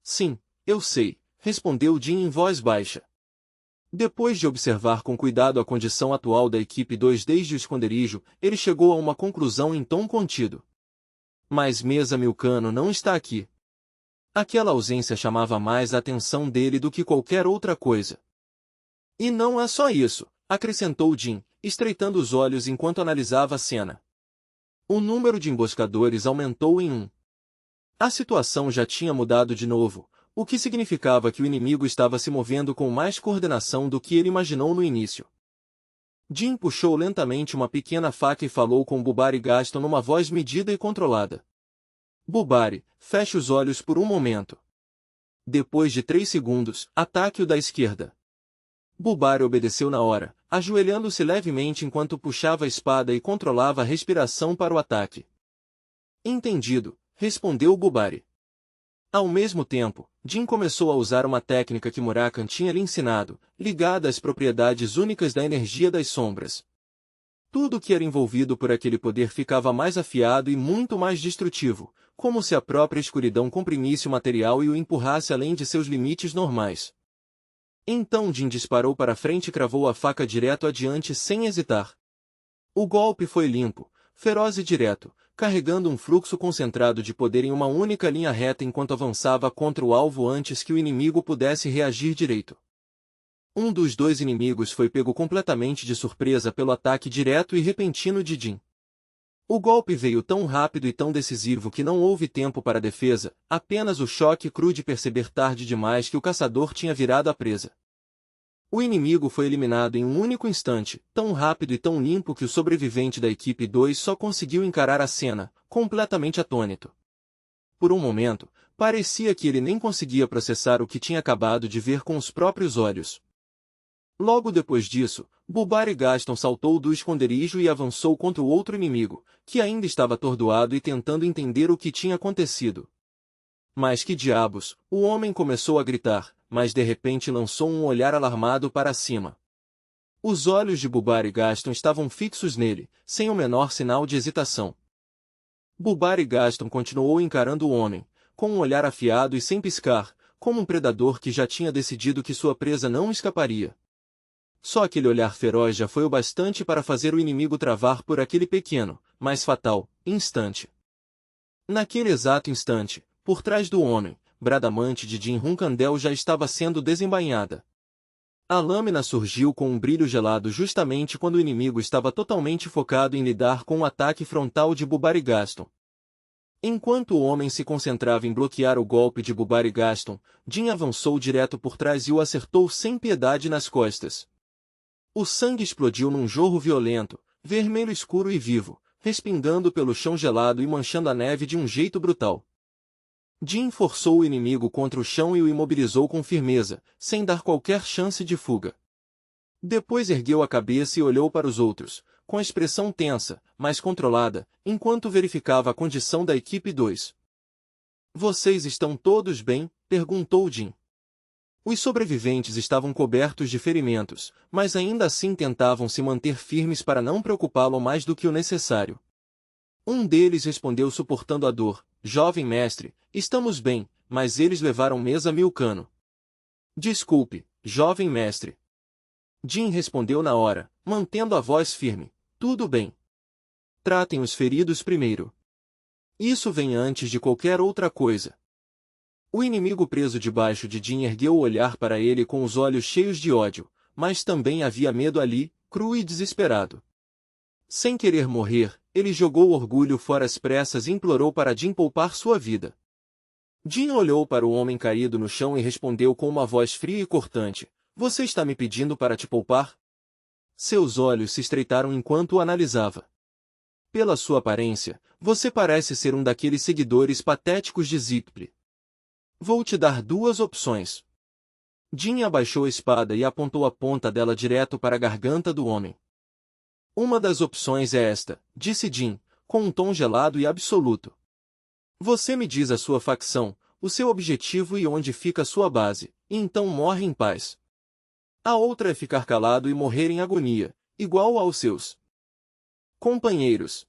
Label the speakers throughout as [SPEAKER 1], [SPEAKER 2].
[SPEAKER 1] Sim, eu sei, respondeu Jin em voz baixa. Depois de observar com cuidado a condição atual da equipe 2 desde o esconderijo, ele chegou a uma conclusão em tom contido. Mas Mesa Milcano não está aqui. Aquela ausência chamava mais a atenção dele do que qualquer outra coisa. E não é só isso, acrescentou Jin, estreitando os olhos enquanto analisava a cena. O número de emboscadores aumentou em 1. A situação já tinha mudado de novo, o que significava que o inimigo estava se movendo com mais coordenação do que ele imaginou no início. Jin puxou lentamente uma pequena faca e falou com Bubari Gaston numa voz medida e controlada. Bubari, feche os olhos por um momento. Depois de 3 segundos, ataque-o da esquerda. Bubari obedeceu na hora, ajoelhando-se levemente enquanto puxava a espada e controlava a respiração para o ataque. Entendido, respondeu Bubari. Ao mesmo tempo, Jin começou a usar uma técnica que Murakan tinha lhe ensinado, ligada às propriedades únicas da energia das sombras. Tudo que era envolvido por aquele poder ficava mais afiado e muito mais destrutivo, como se a própria escuridão comprimisse o material e o empurrasse além de seus limites normais. Então Jin disparou para frente e cravou a faca direto adiante sem hesitar. O golpe foi limpo, feroz e direto, carregando um fluxo concentrado de poder em uma única linha reta enquanto avançava contra o alvo antes que o inimigo pudesse reagir direito. Um dos 2 inimigos foi pego completamente de surpresa pelo ataque direto e repentino de Jin. O golpe veio tão rápido e tão decisivo que não houve tempo para defesa, apenas o choque cru de perceber tarde demais que o caçador tinha virado a presa. O inimigo foi eliminado em um único instante, tão rápido e tão limpo que o sobrevivente da equipe 2 só conseguiu encarar a cena, completamente atônito. Por um momento, parecia que ele nem conseguia processar o que tinha acabado de ver com os próprios olhos. Logo depois disso, Bubari Gaston saltou do esconderijo e avançou contra o outro inimigo, que ainda estava atordoado e tentando entender o que tinha acontecido. Mas que diabos, o homem começou a gritar, mas de repente lançou um olhar alarmado para cima. Os olhos de Bubari Gaston estavam fixos nele, sem o menor sinal de hesitação. Bubari Gaston continuou encarando o homem, com um olhar afiado e sem piscar, como um predador que já tinha decidido que sua presa não escaparia. Só aquele olhar feroz já foi o bastante para fazer o inimigo travar por aquele pequeno, mas fatal, instante. Naquele exato instante, por trás do homem, Bradamante de Jin Hunkandel já estava sendo desembainhada. A lâmina surgiu com um brilho gelado justamente quando o inimigo estava totalmente focado em lidar com o ataque frontal de Bubari Gaston. Enquanto o homem se concentrava em bloquear o golpe de Bubari Gaston, Jin avançou direto por trás e o acertou sem piedade nas costas. O sangue explodiu num jorro violento, vermelho escuro e vivo, respingando pelo chão gelado e manchando a neve de um jeito brutal. Jin forçou o inimigo contra o chão e o imobilizou com firmeza, sem dar qualquer chance de fuga. Depois ergueu a cabeça e olhou para os outros, com a expressão tensa, mas controlada, enquanto verificava a condição da equipe 2. "Vocês estão todos bem?" perguntou Jin. Os sobreviventes estavam cobertos de ferimentos, mas ainda assim tentavam se manter firmes para não preocupá-lo mais do que o necessário. Um deles respondeu suportando a dor: "Jovem mestre, estamos bem, mas eles levaram Mesa Milcano." "Desculpe, jovem mestre." Jin respondeu na hora, mantendo a voz firme: "Tudo bem. Tratem os feridos primeiro. Isso vem antes de qualquer outra coisa." O inimigo preso debaixo de Jin ergueu o olhar para ele com os olhos cheios de ódio, mas também havia medo ali, cru e desesperado. Sem querer morrer, ele jogou o orgulho fora às pressas e implorou para Jin poupar sua vida. Jin olhou para o homem caído no chão e respondeu com uma voz fria e cortante: "Você está me pedindo para te poupar?" Seus olhos se estreitaram enquanto o analisava. "Pela sua aparência, você parece ser um daqueles seguidores patéticos de Zipli. Vou te dar 2 opções." Jin abaixou a espada e apontou a ponta dela direto para a garganta do homem. "Uma das opções é esta", disse Jin, com um tom gelado e absoluto. "Você me diz a sua facção, o seu objetivo e onde fica sua base, e então morre em paz. A outra é ficar calado e morrer em agonia, igual aos seus companheiros."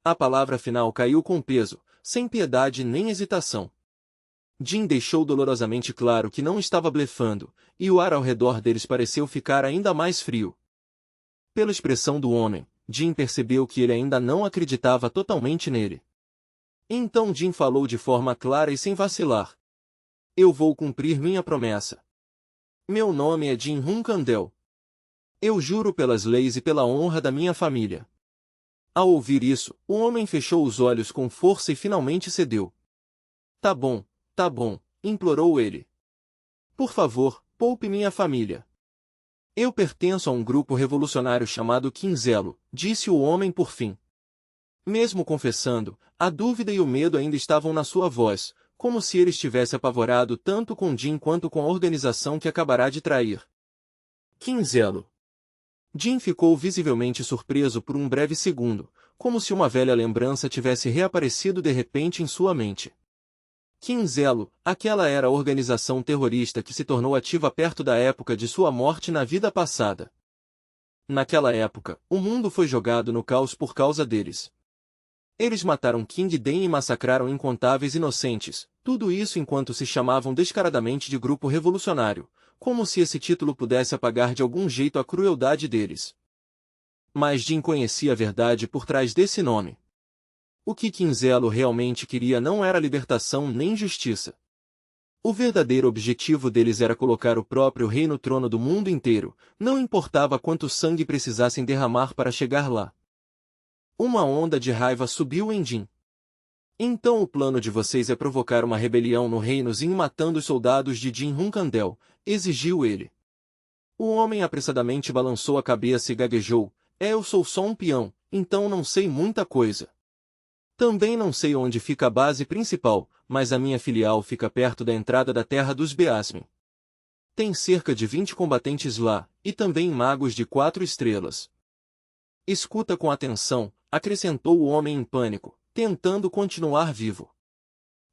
[SPEAKER 1] A palavra final caiu com peso, sem piedade nem hesitação. Jin deixou dolorosamente claro que não estava blefando, e o ar ao redor deles pareceu ficar ainda mais frio. Pela expressão do homem, Jin percebeu que ele ainda não acreditava totalmente nele. Então Jin falou de forma clara e sem vacilar. Eu vou cumprir minha promessa. Meu nome é Jin Hunkandel. Eu juro pelas leis e pela honra da minha família. Ao ouvir isso, o homem fechou os olhos com força e finalmente cedeu. Tá bom, implorou ele. Por favor, poupe minha família. Eu pertenço a um grupo revolucionário chamado Quinzelo, disse o homem por fim. Mesmo confessando, a dúvida e o medo ainda estavam na sua voz, como se ele estivesse apavorado tanto com Jin quanto com a organização que acabará de trair. Quinzelo. Jin ficou visivelmente surpreso por um breve segundo, como se uma velha lembrança tivesse reaparecido de repente em sua mente. Quinzelo, aquela era a organização terrorista que se tornou ativa perto da época de sua morte na vida passada. Naquela época, o mundo foi jogado no caos por causa deles. Eles mataram King Den e massacraram incontáveis inocentes, tudo isso enquanto se chamavam descaradamente de grupo revolucionário, como se esse título pudesse apagar de algum jeito a crueldade deles. Mas Jin conhecia a verdade por trás desse nome. O que Quinzelo realmente queria não era libertação nem justiça. O verdadeiro objetivo deles era colocar o próprio rei no trono do mundo inteiro, não importava quanto sangue precisassem derramar para chegar lá. Uma onda de raiva subiu em Jin. Então o plano de vocês é provocar uma rebelião no reino Zin matando os soldados de Jin Hunkandel, exigiu ele. O homem apressadamente balançou a cabeça e gaguejou, eu sou só um peão, então não sei muita coisa. Também não sei onde fica a base principal, mas a minha filial fica perto da entrada da terra dos Beasmin. Tem cerca de 20 combatentes lá, e também magos de 4 estrelas. Escuta com atenção, acrescentou o homem em pânico, tentando continuar vivo.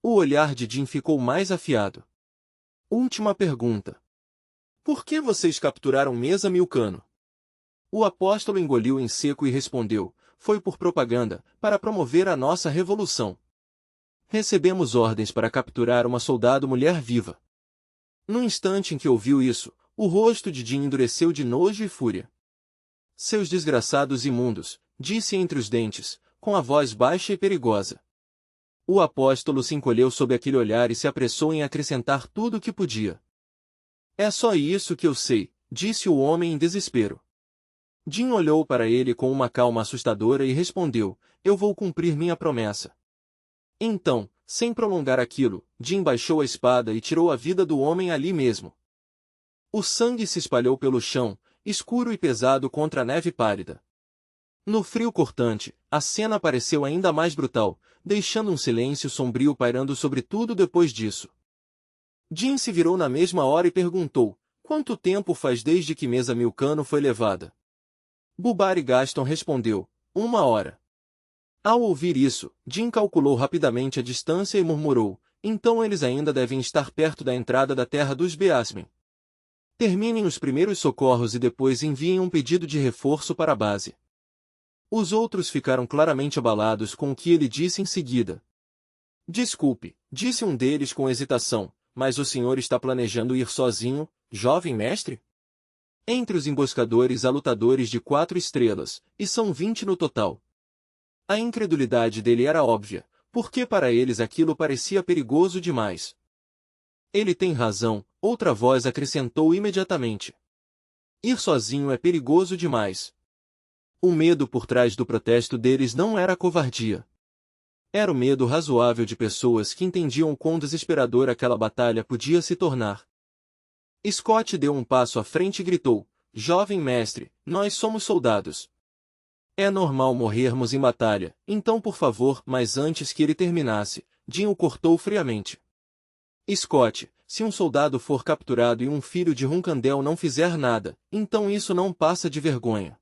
[SPEAKER 1] O olhar de Jin ficou mais afiado. Última pergunta. Por que vocês capturaram Mesa Milcano? O apóstolo engoliu em seco e respondeu, foi por propaganda, para promover a nossa revolução. Recebemos ordens para capturar uma soldado mulher viva. No instante em que ouviu isso, o rosto de Jin endureceu de nojo e fúria. Seus desgraçados imundos, disse entre os dentes, com a voz baixa e perigosa. O apóstolo se encolheu sob aquele olhar e se apressou em acrescentar tudo o que podia. É só isso que eu sei, disse o homem em desespero. Jin olhou para ele com uma calma assustadora e respondeu, eu vou cumprir minha promessa. Então, sem prolongar aquilo, Jin baixou a espada e tirou a vida do homem ali mesmo. O sangue se espalhou pelo chão, escuro e pesado contra a neve pálida. No frio cortante, a cena pareceu ainda mais brutal, deixando um silêncio sombrio pairando sobre tudo depois disso. Jin se virou na mesma hora e perguntou, quanto tempo faz desde que Mesa Milcano foi levada? Bubari Gaston respondeu, 1 hora. Ao ouvir isso, Jin calculou rapidamente a distância e murmurou, então eles ainda devem estar perto da entrada da terra dos Beasmin. Terminem os primeiros socorros e depois enviem um pedido de reforço para a base. Os outros ficaram claramente abalados com o que ele disse em seguida. Desculpe, disse um deles com hesitação, mas o senhor está planejando ir sozinho, jovem mestre? Entre os emboscadores há lutadores de 4 estrelas, e são 20 no total. A incredulidade dele era óbvia, porque para eles aquilo parecia perigoso demais. Ele tem razão, outra voz acrescentou imediatamente. Ir sozinho é perigoso demais. O medo por trás do protesto deles não era covardia. Era o medo razoável de pessoas que entendiam quão desesperadora aquela batalha podia se tornar. Scott deu um passo à frente e gritou, jovem mestre, nós somos soldados. É normal morrermos em batalha, então por favor, mas antes que ele terminasse, Jin o cortou friamente. Scott, se um soldado for capturado e um filho de Hunkandel não fizer nada, então isso não passa de vergonha.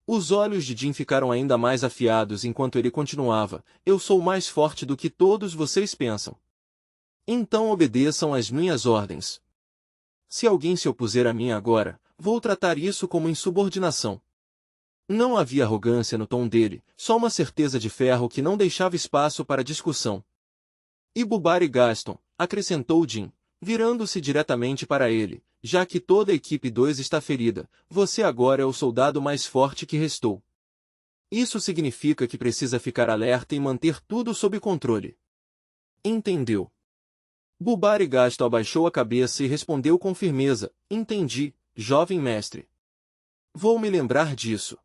[SPEAKER 1] Os olhos de Jin ficaram ainda mais afiados enquanto ele continuava, eu sou mais forte do que todos vocês pensam. Então obedeçam às minhas ordens. Se alguém se opuser a mim agora, vou tratar isso como insubordinação. Não havia arrogância no tom dele, só uma certeza de ferro que não deixava espaço para discussão. E Bubari Gaston, acrescentou Jin, virando-se diretamente para ele, já que toda a equipe 2 está ferida, você agora é o soldado mais forte que restou. Isso significa que precisa ficar alerta e manter tudo sob controle. Entendeu? Bubari Gaston abaixou a cabeça e respondeu com firmeza, entendi, jovem mestre. Vou me lembrar disso.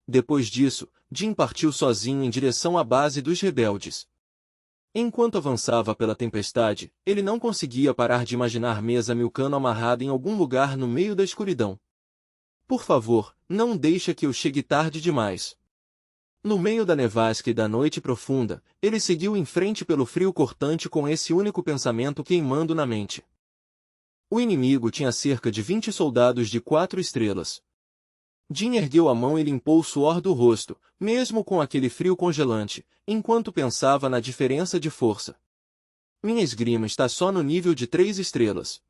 [SPEAKER 1] Depois disso, Jin partiu sozinho em direção à base dos rebeldes. Enquanto avançava pela tempestade, ele não conseguia parar de imaginar Mesa Milcano amarrada em algum lugar no meio da escuridão. Por favor, não deixe que eu chegue tarde demais. No meio da nevasca e da noite profunda, ele seguiu em frente pelo frio cortante com esse único pensamento queimando na mente. O inimigo tinha cerca de 20 soldados de 4 estrelas. Jin ergueu a mão e limpou o suor do rosto, mesmo com aquele frio congelante, enquanto pensava na diferença de força. Minha esgrima está só no nível de 3 estrelas.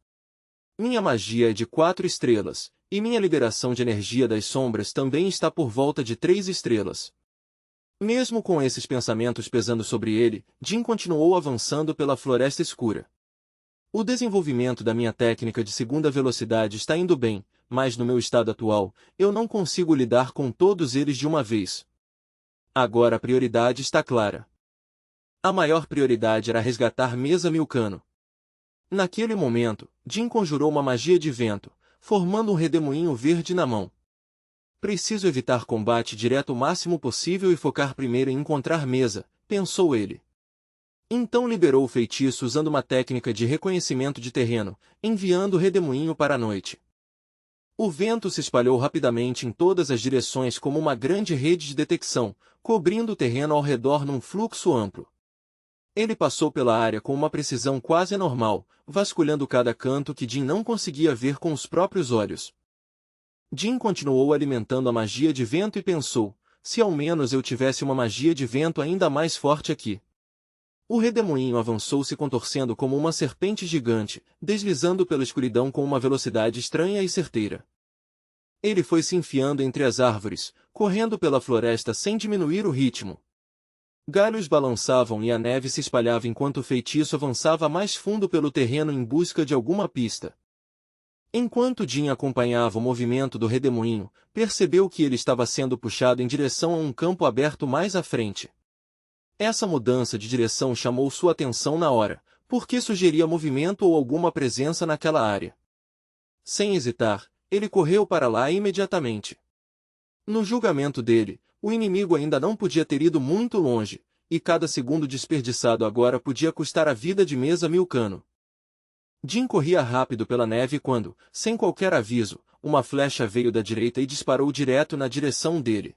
[SPEAKER 1] Minha magia é de 4 estrelas, e minha liberação de energia das sombras também está por volta de 3 estrelas. Mesmo com esses pensamentos pesando sobre ele, Jin continuou avançando pela floresta escura. O desenvolvimento da minha técnica de segunda velocidade está indo bem, mas no meu estado atual, eu não consigo lidar com todos eles de uma vez. Agora a prioridade está clara. A maior prioridade era resgatar Mesa Milcano. Naquele momento, Jin conjurou uma magia de vento, formando um redemoinho verde na mão. Preciso evitar combate direto o máximo possível e focar primeiro em encontrar Mesa, pensou ele. Então liberou o feitiço usando uma técnica de reconhecimento de terreno, enviando o redemoinho para a noite. O vento se espalhou rapidamente em todas as direções como uma grande rede de detecção, cobrindo o terreno ao redor num fluxo amplo. Ele passou pela área com uma precisão quase anormal, vasculhando cada canto que Jin não conseguia ver com os próprios olhos. Jin continuou alimentando a magia de vento e pensou, se ao menos eu tivesse uma magia de vento ainda mais forte aqui. O redemoinho avançou se contorcendo como uma serpente gigante, deslizando pela escuridão com uma velocidade estranha e certeira. Ele foi se enfiando entre as árvores, correndo pela floresta sem diminuir o ritmo. Galhos balançavam e a neve se espalhava enquanto o feitiço avançava mais fundo pelo terreno em busca de alguma pista. Enquanto Jin acompanhava o movimento do redemoinho, percebeu que ele estava sendo puxado em direção a um campo aberto mais à frente. Essa mudança de direção chamou sua atenção na hora, porque sugeria movimento ou alguma presença naquela área. Sem hesitar, ele correu para lá imediatamente. No julgamento dele, o inimigo ainda não podia ter ido muito longe, e cada segundo desperdiçado agora podia custar a vida de Mesa Milcano. Jin corria rápido pela neve quando, sem qualquer aviso, uma flecha veio da direita e disparou direto na direção dele.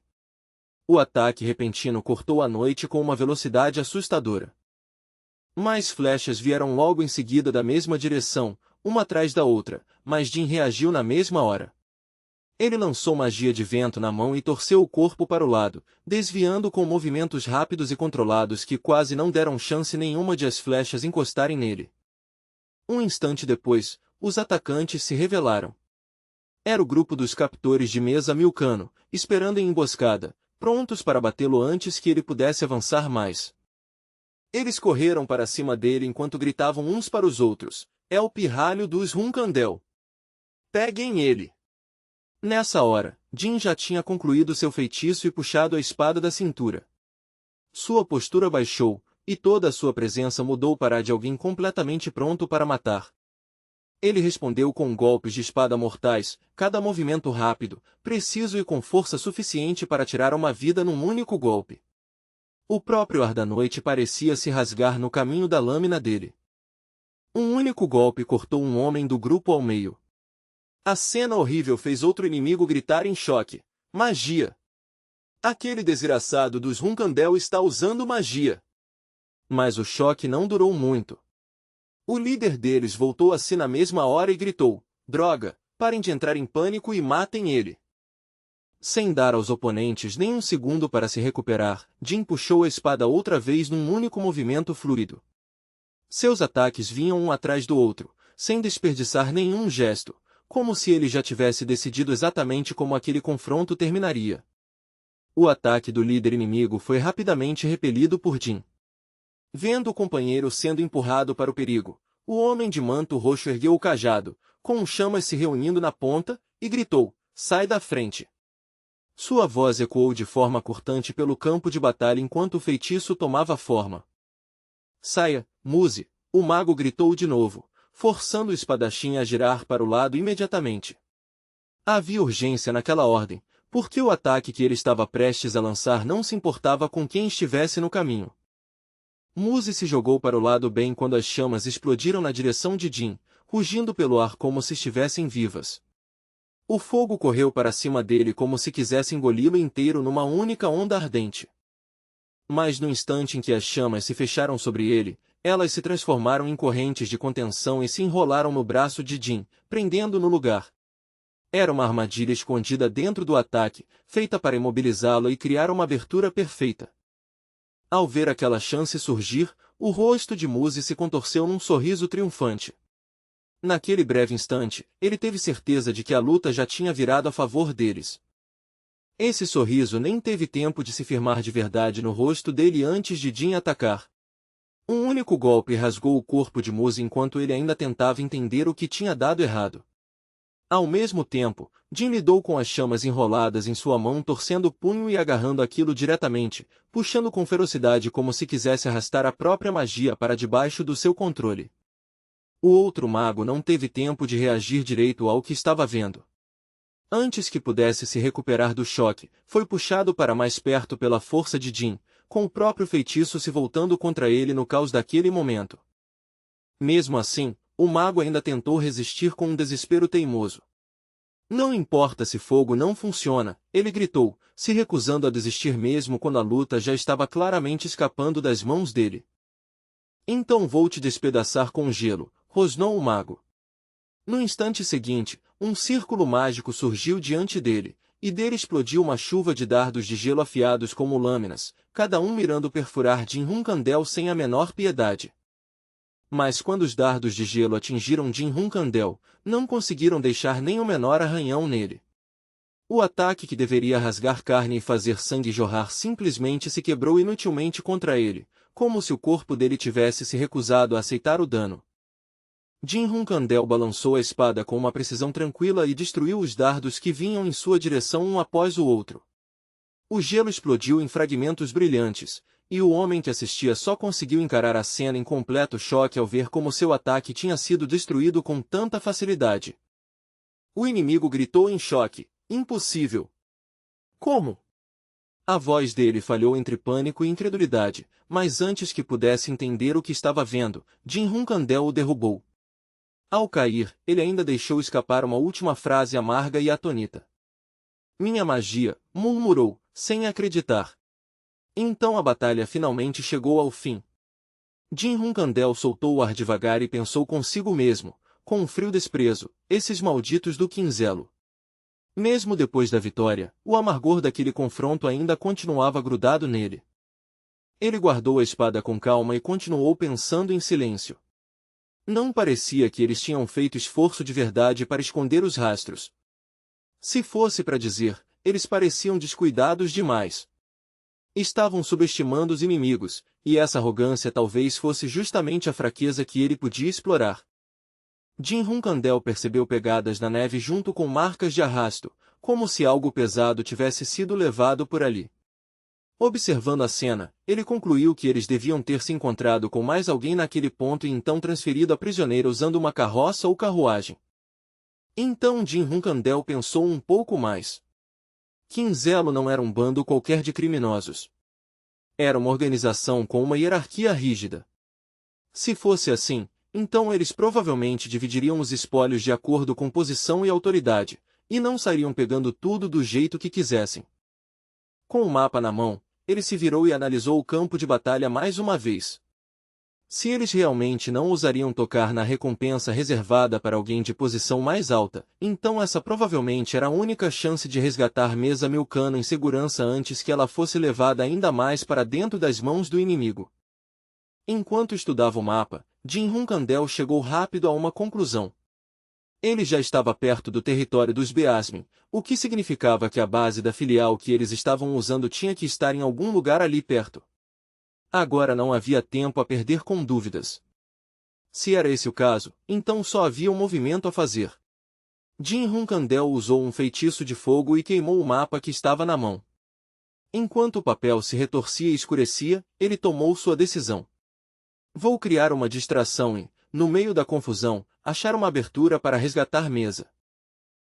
[SPEAKER 1] O ataque repentino cortou a noite com uma velocidade assustadora. Mais flechas vieram logo em seguida da mesma direção, uma atrás da outra, mas Jin reagiu na mesma hora. Ele lançou magia de vento na mão e torceu o corpo para o lado, desviando com movimentos rápidos e controlados que quase não deram chance nenhuma de as flechas encostarem nele. Um instante depois, os atacantes se revelaram. Era o grupo dos captores de Mesa Milcano, esperando em emboscada, prontos para batê-lo antes que ele pudesse avançar mais. Eles correram para cima dele enquanto gritavam uns para os outros, é o pirralho dos Runcandel. Peguem ele! Nessa hora, Jin já tinha concluído seu feitiço e puxado a espada da cintura. Sua postura baixou, e toda a sua presença mudou para a de alguém completamente pronto para matar. Ele respondeu com golpes de espada mortais, cada movimento rápido, preciso e com força suficiente para tirar uma vida num único golpe. O próprio ar da noite parecia se rasgar no caminho da lâmina dele. Um único golpe cortou um homem do grupo ao meio. A cena horrível fez outro inimigo gritar em choque. Magia! Aquele desgraçado dos Runcandel está usando magia! Mas o choque não durou muito. O líder deles voltou a si na mesma hora e gritou, droga, parem de entrar em pânico e matem ele. Sem dar aos oponentes nem um segundo para se recuperar, Jin puxou a espada outra vez num único movimento fluido. Seus ataques vinham um atrás do outro, sem desperdiçar nenhum gesto, como se ele já tivesse decidido exatamente como aquele confronto terminaria. O ataque do líder inimigo foi rapidamente repelido por Jin. Vendo o companheiro sendo empurrado para o perigo, o homem de manto roxo ergueu o cajado, com chamas se reunindo na ponta, e gritou: "Sai da frente!" Sua voz ecoou de forma cortante pelo campo de batalha enquanto o feitiço tomava forma. "Saia, Muse!" O mago gritou de novo, forçando o espadachim a girar para o lado imediatamente. Havia urgência naquela ordem, porque o ataque que ele estava prestes a lançar não se importava com quem estivesse no caminho. Muse se jogou para o lado bem quando as chamas explodiram na direção de Jin, rugindo pelo ar como se estivessem vivas. O fogo correu para cima dele como se quisesse engoli-lo inteiro numa única onda ardente. Mas no instante em que as chamas se fecharam sobre ele, elas se transformaram em correntes de contenção e se enrolaram no braço de Jin, prendendo-o no lugar. Era uma armadilha escondida dentro do ataque, feita para imobilizá-lo e criar uma abertura perfeita. Ao ver aquela chance surgir, o rosto de Muse se contorceu num sorriso triunfante. Naquele breve instante, ele teve certeza de que a luta já tinha virado a favor deles. Esse sorriso nem teve tempo de se firmar de verdade no rosto dele antes de Jin atacar. Um único golpe rasgou o corpo de Muse enquanto ele ainda tentava entender o que tinha dado errado. Ao mesmo tempo, Jin lidou com as chamas enroladas em sua mão, torcendo o punho e agarrando aquilo diretamente, puxando com ferocidade como se quisesse arrastar a própria magia para debaixo do seu controle. O outro mago não teve tempo de reagir direito ao que estava vendo. Antes que pudesse se recuperar do choque, foi puxado para mais perto pela força de Jin, com o próprio feitiço se voltando contra ele no caos daquele momento. Mesmo assim, o mago ainda tentou resistir com um desespero teimoso. "Não importa se fogo não funciona", ele gritou, se recusando a desistir mesmo quando a luta já estava claramente escapando das mãos dele. "Então vou te despedaçar com gelo", rosnou o mago. No instante seguinte, um círculo mágico surgiu diante dele, e dele explodiu uma chuva de dardos de gelo afiados como lâminas, cada um mirando perfurar Jin Hunkandel sem a menor piedade. Mas quando os dardos de gelo atingiram Jin Hunkandel, não conseguiram deixar nem o menor arranhão nele. O ataque que deveria rasgar carne e fazer sangue jorrar simplesmente se quebrou inutilmente contra ele, como se o corpo dele tivesse se recusado a aceitar o dano. Jin Hunkandel balançou a espada com uma precisão tranquila e destruiu os dardos que vinham em sua direção um após o outro. O gelo explodiu em fragmentos brilhantes, e o homem que assistia só conseguiu encarar a cena em completo choque ao ver como seu ataque tinha sido destruído com tanta facilidade. O inimigo gritou em choque: "Impossível! Como?" A voz dele falhou entre pânico e incredulidade, mas antes que pudesse entender o que estava vendo, Jin Hunkandel o derrubou. Ao cair, ele ainda deixou escapar uma última frase amarga e atônita. "Minha magia", murmurou, sem acreditar. Então a batalha finalmente chegou ao fim. Jin Hunkandel soltou o ar devagar e pensou consigo mesmo, com um frio desprezo: "Esses malditos do Quinzelo." Mesmo depois da vitória, o amargor daquele confronto ainda continuava grudado nele. Ele guardou a espada com calma e continuou pensando em silêncio. Não parecia que eles tinham feito esforço de verdade para esconder os rastros. Se fosse para dizer, eles pareciam descuidados demais. Estavam subestimando os inimigos, e essa arrogância talvez fosse justamente a fraqueza que ele podia explorar. Jin Hunkandel percebeu pegadas na neve junto com marcas de arrasto, como se algo pesado tivesse sido levado por ali. Observando a cena, ele concluiu que eles deviam ter se encontrado com mais alguém naquele ponto e então transferido a prisioneira usando uma carroça ou carruagem. Então Jin Hunkandel pensou um pouco mais. Quinzelo não era um bando qualquer de criminosos. Era uma organização com uma hierarquia rígida. Se fosse assim, então eles provavelmente dividiriam os espólios de acordo com posição e autoridade, e não sairiam pegando tudo do jeito que quisessem. Com o mapa na mão, ele se virou e analisou o campo de batalha mais uma vez. Se eles realmente não ousariam tocar na recompensa reservada para alguém de posição mais alta, então essa provavelmente era a única chance de resgatar Mesa Milcano em segurança antes que ela fosse levada ainda mais para dentro das mãos do inimigo. Enquanto estudava o mapa, Jin Hunkandel chegou rápido a uma conclusão. Ele já estava perto do território dos Beasmin, o que significava que a base da filial que eles estavam usando tinha que estar em algum lugar ali perto. Agora não havia tempo a perder com dúvidas. Se era esse o caso, então só havia um movimento a fazer. Jin Hunkandel usou um feitiço de fogo e queimou o mapa que estava na mão. Enquanto o papel se retorcia e escurecia, ele tomou sua decisão. Vou criar uma distração e, no meio da confusão, achar uma abertura para resgatar Mesa.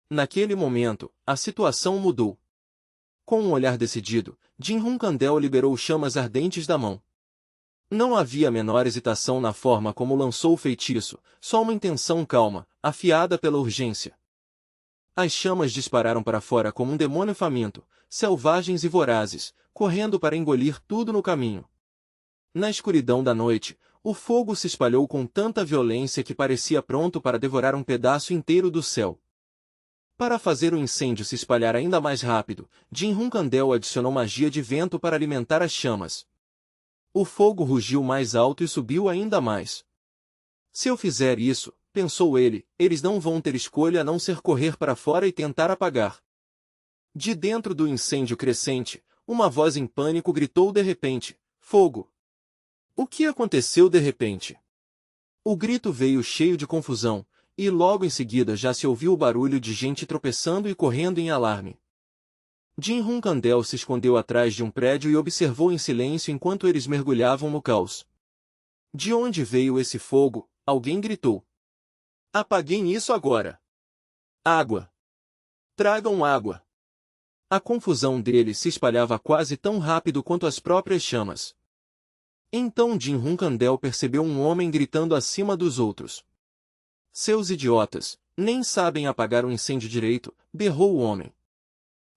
[SPEAKER 1] Naquele momento, a situação mudou. Com um olhar decidido, Jin Hunkandel liberou chamas ardentes da mão. Não havia a menor hesitação na forma como lançou o feitiço, só uma intenção calma, afiada pela urgência. As chamas dispararam para fora como um demônio faminto, selvagens e vorazes, correndo para engolir tudo no caminho. Na escuridão da noite, o fogo se espalhou com tanta violência que parecia pronto para devorar um pedaço inteiro do céu. Para fazer o incêndio se espalhar ainda mais rápido, Jin Hunkandel adicionou magia de vento para alimentar as chamas. O fogo rugiu mais alto e subiu ainda mais. Se eu fizer isso, pensou ele, eles não vão ter escolha a não ser correr para fora e tentar apagar. De dentro do incêndio crescente, uma voz em pânico gritou de repente, fogo! O que aconteceu de repente? O grito veio cheio de confusão, e logo em seguida já se ouviu o barulho de gente tropeçando e correndo em alarme. Jin Hunkandel se escondeu atrás de um prédio e observou em silêncio enquanto eles mergulhavam no caos. De onde veio esse fogo? Alguém gritou. Apaguem isso agora! Água! Tragam água! A confusão deles se espalhava quase tão rápido quanto as próprias chamas. Então Jin Hunkandel percebeu um homem gritando acima dos outros. Seus idiotas, nem sabem apagar um incêndio direito, berrou o homem.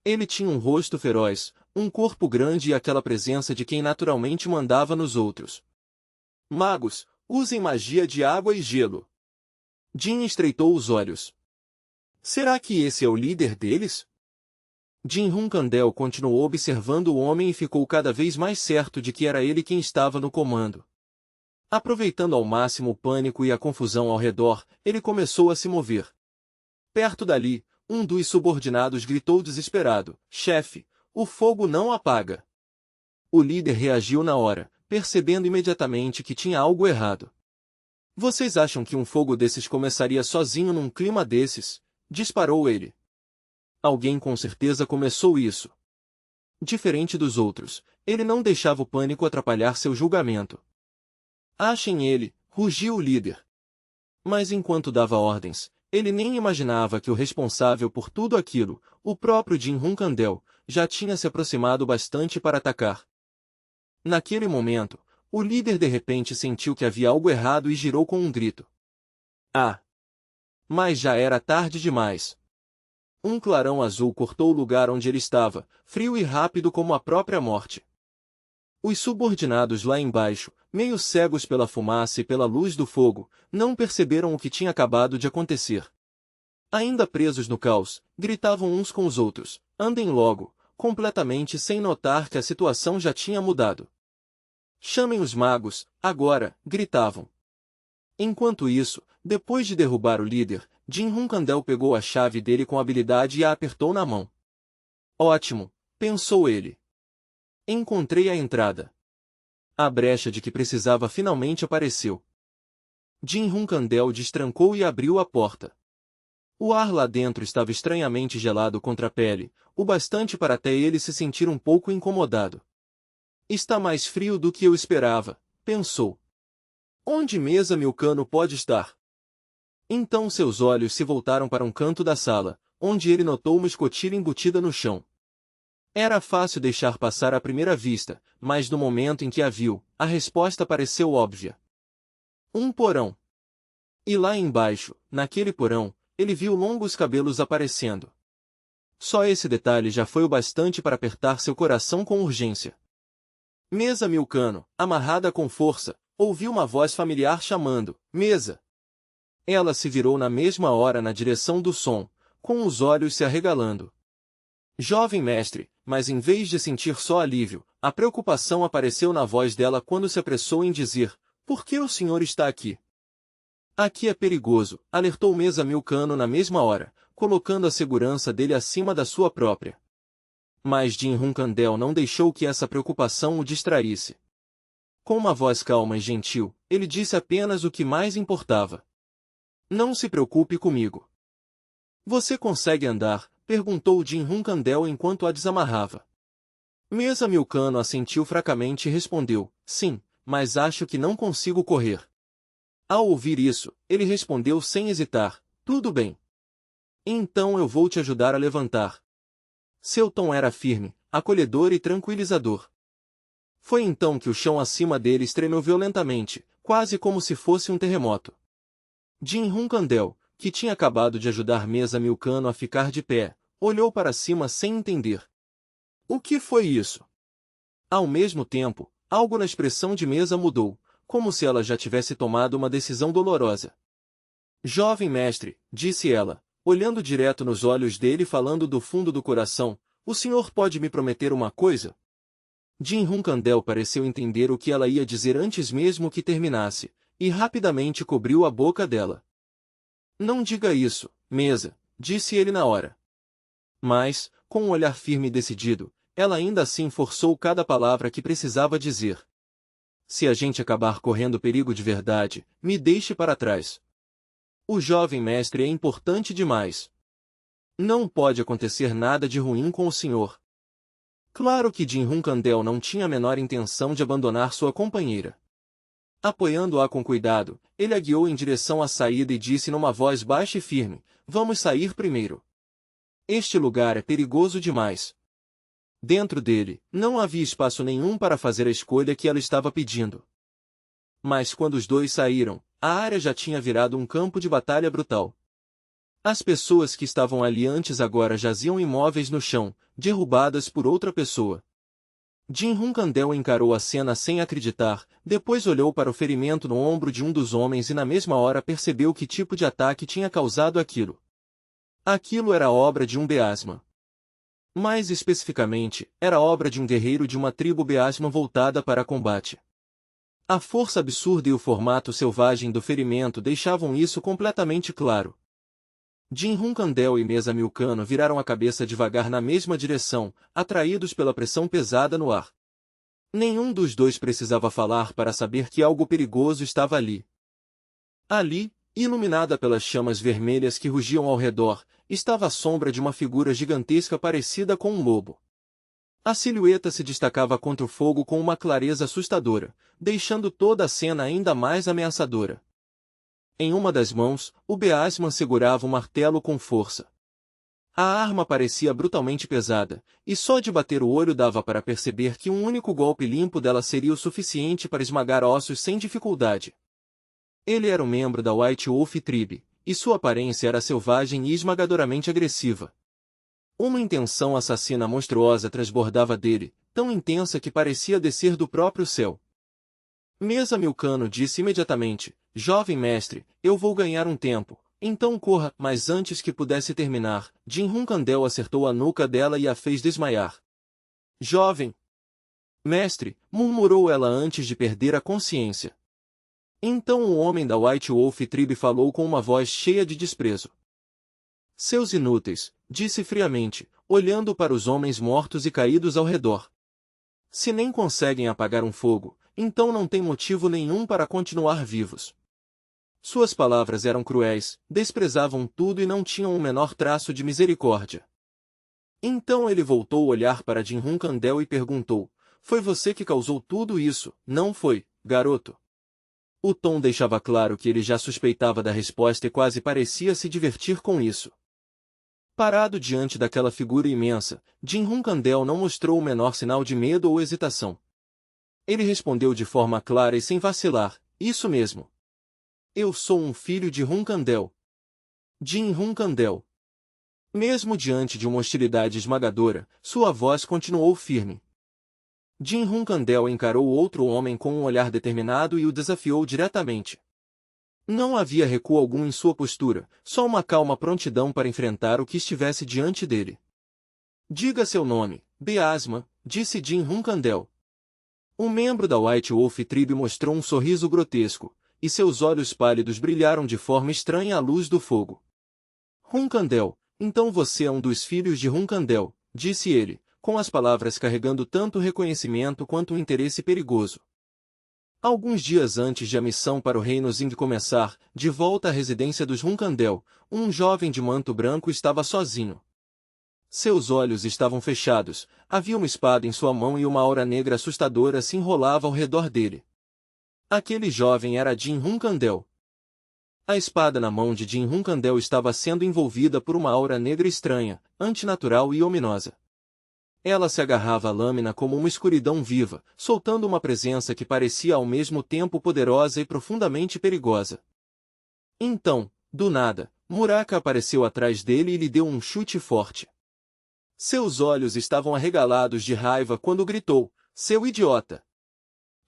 [SPEAKER 1] Ele tinha um rosto feroz, um corpo grande e aquela presença de quem naturalmente mandava nos outros. Magos, usem magia de água e gelo. Jin estreitou os olhos. Será que esse é o líder deles? Jin Hunkandel continuou observando o homem e ficou cada vez mais certo de que era ele quem estava no comando. Aproveitando ao máximo o pânico e a confusão ao redor, ele começou a se mover. Perto dali, um dos subordinados gritou desesperado, chefe, o fogo não apaga. O líder reagiu na hora, percebendo imediatamente que tinha algo errado. Vocês acham que um fogo desses começaria sozinho num clima desses? Disparou ele. Alguém com certeza começou isso. Diferente dos outros, ele não deixava o pânico atrapalhar seu julgamento. Achem ele, rugiu o líder. Mas enquanto dava ordens, ele nem imaginava que o responsável por tudo aquilo, o próprio Jin Hunkandel, já tinha se aproximado bastante para atacar. Naquele momento, o líder de repente sentiu que havia algo errado e girou com um grito. Ah! Mas já era tarde demais. Um clarão azul cortou o lugar onde ele estava, frio e rápido como a própria morte. Os subordinados lá embaixo, meio cegos pela fumaça e pela luz do fogo, não perceberam o que tinha acabado de acontecer. Ainda presos no caos, gritavam uns com os outros, andem logo, completamente sem notar que a situação já tinha mudado. Chamem os magos, agora, gritavam. Enquanto isso, depois de derrubar o líder, Jin Hunkandel pegou a chave dele com habilidade e a apertou na mão. Ótimo, pensou ele. Encontrei a entrada. A brecha de que precisava finalmente apareceu. Jin Hunkandel destrancou e abriu a porta. O ar lá dentro estava estranhamente gelado contra a pele, o bastante para até ele se sentir um pouco incomodado. Está mais frio do que eu esperava, pensou. Onde Mesa Milcano pode estar? Então seus olhos se voltaram para um canto da sala, onde ele notou uma escotilha embutida no chão. Era fácil deixar passar à primeira vista, mas no momento em que a viu, a resposta pareceu óbvia. Um porão. E lá embaixo, naquele porão, ele viu longos cabelos aparecendo. Só esse detalhe já foi o bastante para apertar seu coração com urgência. Mesa Milcano, amarrada com força, ouviu uma voz familiar chamando, Mesa. Ela se virou na mesma hora na direção do som, com os olhos se arregalando. Jovem mestre, mas em vez de sentir só alívio, a preocupação apareceu na voz dela quando se apressou em dizer, por que o senhor está aqui? Aqui é perigoso, alertou Mesa Milcano na mesma hora, colocando a segurança dele acima da sua própria. Mas Jin Hunkandel não deixou que essa preocupação o distraísse. Com uma voz calma e gentil, ele disse apenas o que mais importava. Não se preocupe comigo. Você consegue andar? Perguntou Jin Hunkandel enquanto a desamarrava. Mesa Milcano assentiu fracamente e respondeu, sim, mas acho que não consigo correr. Ao ouvir isso, ele respondeu sem hesitar, tudo bem. Então eu vou te ajudar a levantar. Seu tom era firme, acolhedor e tranquilizador. Foi então que o chão acima deles tremeu violentamente, quase como se fosse um terremoto. Jin Hunkandel, que tinha acabado de ajudar Mesa Milcano a ficar de pé, olhou para cima sem entender. O que foi isso? Ao mesmo tempo, algo na expressão de Mesa mudou, como se ela já tivesse tomado uma decisão dolorosa. Jovem mestre, disse ela, olhando direto nos olhos dele e falando do fundo do coração, o senhor pode me prometer uma coisa? Jin Hunkandel pareceu entender o que ela ia dizer antes mesmo que terminasse, e rapidamente cobriu a boca dela. Não diga isso, Mesa, disse ele na hora. Mas, com um olhar firme e decidido, ela ainda assim forçou cada palavra que precisava dizer. Se a gente acabar correndo perigo de verdade, me deixe para trás. O jovem mestre é importante demais. Não pode acontecer nada de ruim com o senhor. Claro que Jin Hunkandel não tinha a menor intenção de abandonar sua companheira. Apoiando-a com cuidado, ele a guiou em direção à saída e disse numa voz baixa e firme, vamos sair primeiro. Este lugar é perigoso demais. Dentro dele, não havia espaço nenhum para fazer a escolha que ela estava pedindo. Mas quando os dois saíram, a área já tinha virado um campo de batalha brutal. As pessoas que estavam ali antes agora jaziam imóveis no chão, derrubadas por outra pessoa. Jin Hunkandel encarou a cena sem acreditar, depois olhou para o ferimento no ombro de um dos homens e na mesma hora percebeu que tipo de ataque tinha causado aquilo. Aquilo era obra de um Beasman. Mais especificamente, era obra de um guerreiro de uma tribo Beasman voltada para combate. A força absurda e o formato selvagem do ferimento deixavam isso completamente claro. Jin Hunkandel e Mesa Milcano viraram a cabeça devagar na mesma direção, atraídos pela pressão pesada no ar. Nenhum dos dois precisava falar para saber que algo perigoso estava ali. Ali, iluminada pelas chamas vermelhas que rugiam ao redor, estava a sombra de uma figura gigantesca parecida com um lobo. A silhueta se destacava contra o fogo com uma clareza assustadora, deixando toda a cena ainda mais ameaçadora. Em uma das mãos, o Beasman segurava um martelo com força. A arma parecia brutalmente pesada, e só de bater o olho dava para perceber que um único golpe limpo dela seria o suficiente para esmagar ossos sem dificuldade. Ele era um membro da White Wolf Tribe, e sua aparência era selvagem e esmagadoramente agressiva. Uma intenção assassina monstruosa transbordava dele, tão intensa que parecia descer do próprio céu. Mesa Milcano disse imediatamente, jovem mestre, eu vou ganhar um tempo, então corra, mas antes que pudesse terminar, Jin Hunkandel acertou a nuca dela e a fez desmaiar. Jovem mestre, murmurou ela antes de perder a consciência. Então o homem da White Wolf Tribe falou com uma voz cheia de desprezo. Seus inúteis, disse friamente, olhando para os homens mortos e caídos ao redor. Se nem conseguem apagar um fogo, então não tem motivo nenhum para continuar vivos. Suas palavras eram cruéis, desprezavam tudo e não tinham o menor traço de misericórdia. Então ele voltou a olhar para Jin Hunkandel e perguntou, foi você que causou tudo isso, não foi, garoto? O tom deixava claro que ele já suspeitava da resposta e quase parecia se divertir com isso. Parado diante daquela figura imensa, Jin Hunkandel não mostrou o menor sinal de medo ou hesitação. Ele respondeu de forma clara e sem vacilar, isso mesmo. Eu sou um filho de Hunkandel. Jin Hunkandel. Mesmo diante de uma hostilidade esmagadora, sua voz continuou firme. Jin Hunkandel encarou o outro homem com um olhar determinado e o desafiou diretamente. Não havia recuo algum em sua postura, só uma calma prontidão para enfrentar o que estivesse diante dele. Diga seu nome, Beasman, disse Jin Hunkandel. Um membro da White Wolf Tribe mostrou um sorriso grotesco, e seus olhos pálidos brilharam de forma estranha à luz do fogo. Hunkandel, então você é um dos filhos de Hunkandel, disse ele, com as palavras carregando tanto reconhecimento quanto um interesse perigoso. Alguns dias antes de a missão para o Reino Zing começar, de volta à residência dos Hunkandel, um jovem de manto branco estava sozinho. Seus olhos estavam fechados, havia uma espada em sua mão e uma aura negra assustadora se enrolava ao redor dele. Aquele jovem era Jin Hunkandel. A espada na mão de Jin Hunkandel estava sendo envolvida por uma aura negra estranha, antinatural e ominosa. Ela se agarrava à lâmina como uma escuridão viva, soltando uma presença que parecia ao mesmo tempo poderosa e profundamente perigosa. Então, do nada, Muraka apareceu atrás dele e lhe deu um chute forte. Seus olhos estavam arregalados de raiva quando gritou, "Seu idiota!"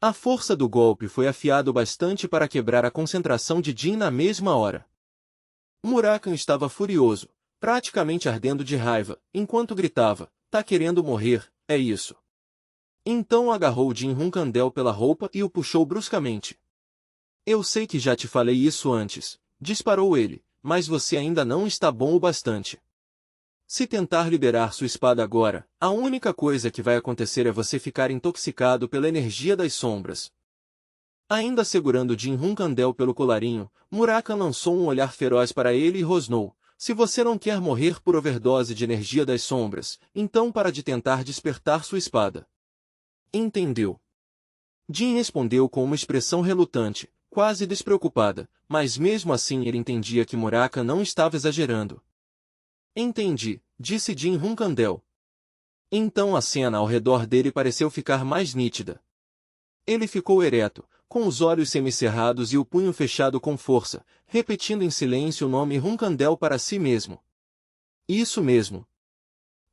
[SPEAKER 1] A força do golpe foi afiado bastante para quebrar a concentração de Jin na mesma hora. Murakan estava furioso, praticamente ardendo de raiva, enquanto gritava, "Tá querendo morrer, é isso?" Então agarrou Jin Hunkandel pela roupa e o puxou bruscamente. "Eu sei que já te falei isso antes", disparou ele, "mas você ainda não está bom o bastante. Se tentar liberar sua espada agora, a única coisa que vai acontecer é você ficar intoxicado pela energia das sombras." Ainda segurando Jin Hunkandel pelo colarinho, Murakan lançou um olhar feroz para ele e rosnou, "Se você não quer morrer por overdose de energia das sombras, então para de tentar despertar sua espada." "Entendeu?" Jin respondeu com uma expressão relutante, quase despreocupada, mas mesmo assim ele entendia que Murakan não estava exagerando. "Entendi", disse Jin Hunkandel. Então a cena ao redor dele pareceu ficar mais nítida. Ele ficou ereto, com os olhos semicerrados e o punho fechado com força, repetindo em silêncio o nome Hunkandel para si mesmo. "Isso mesmo.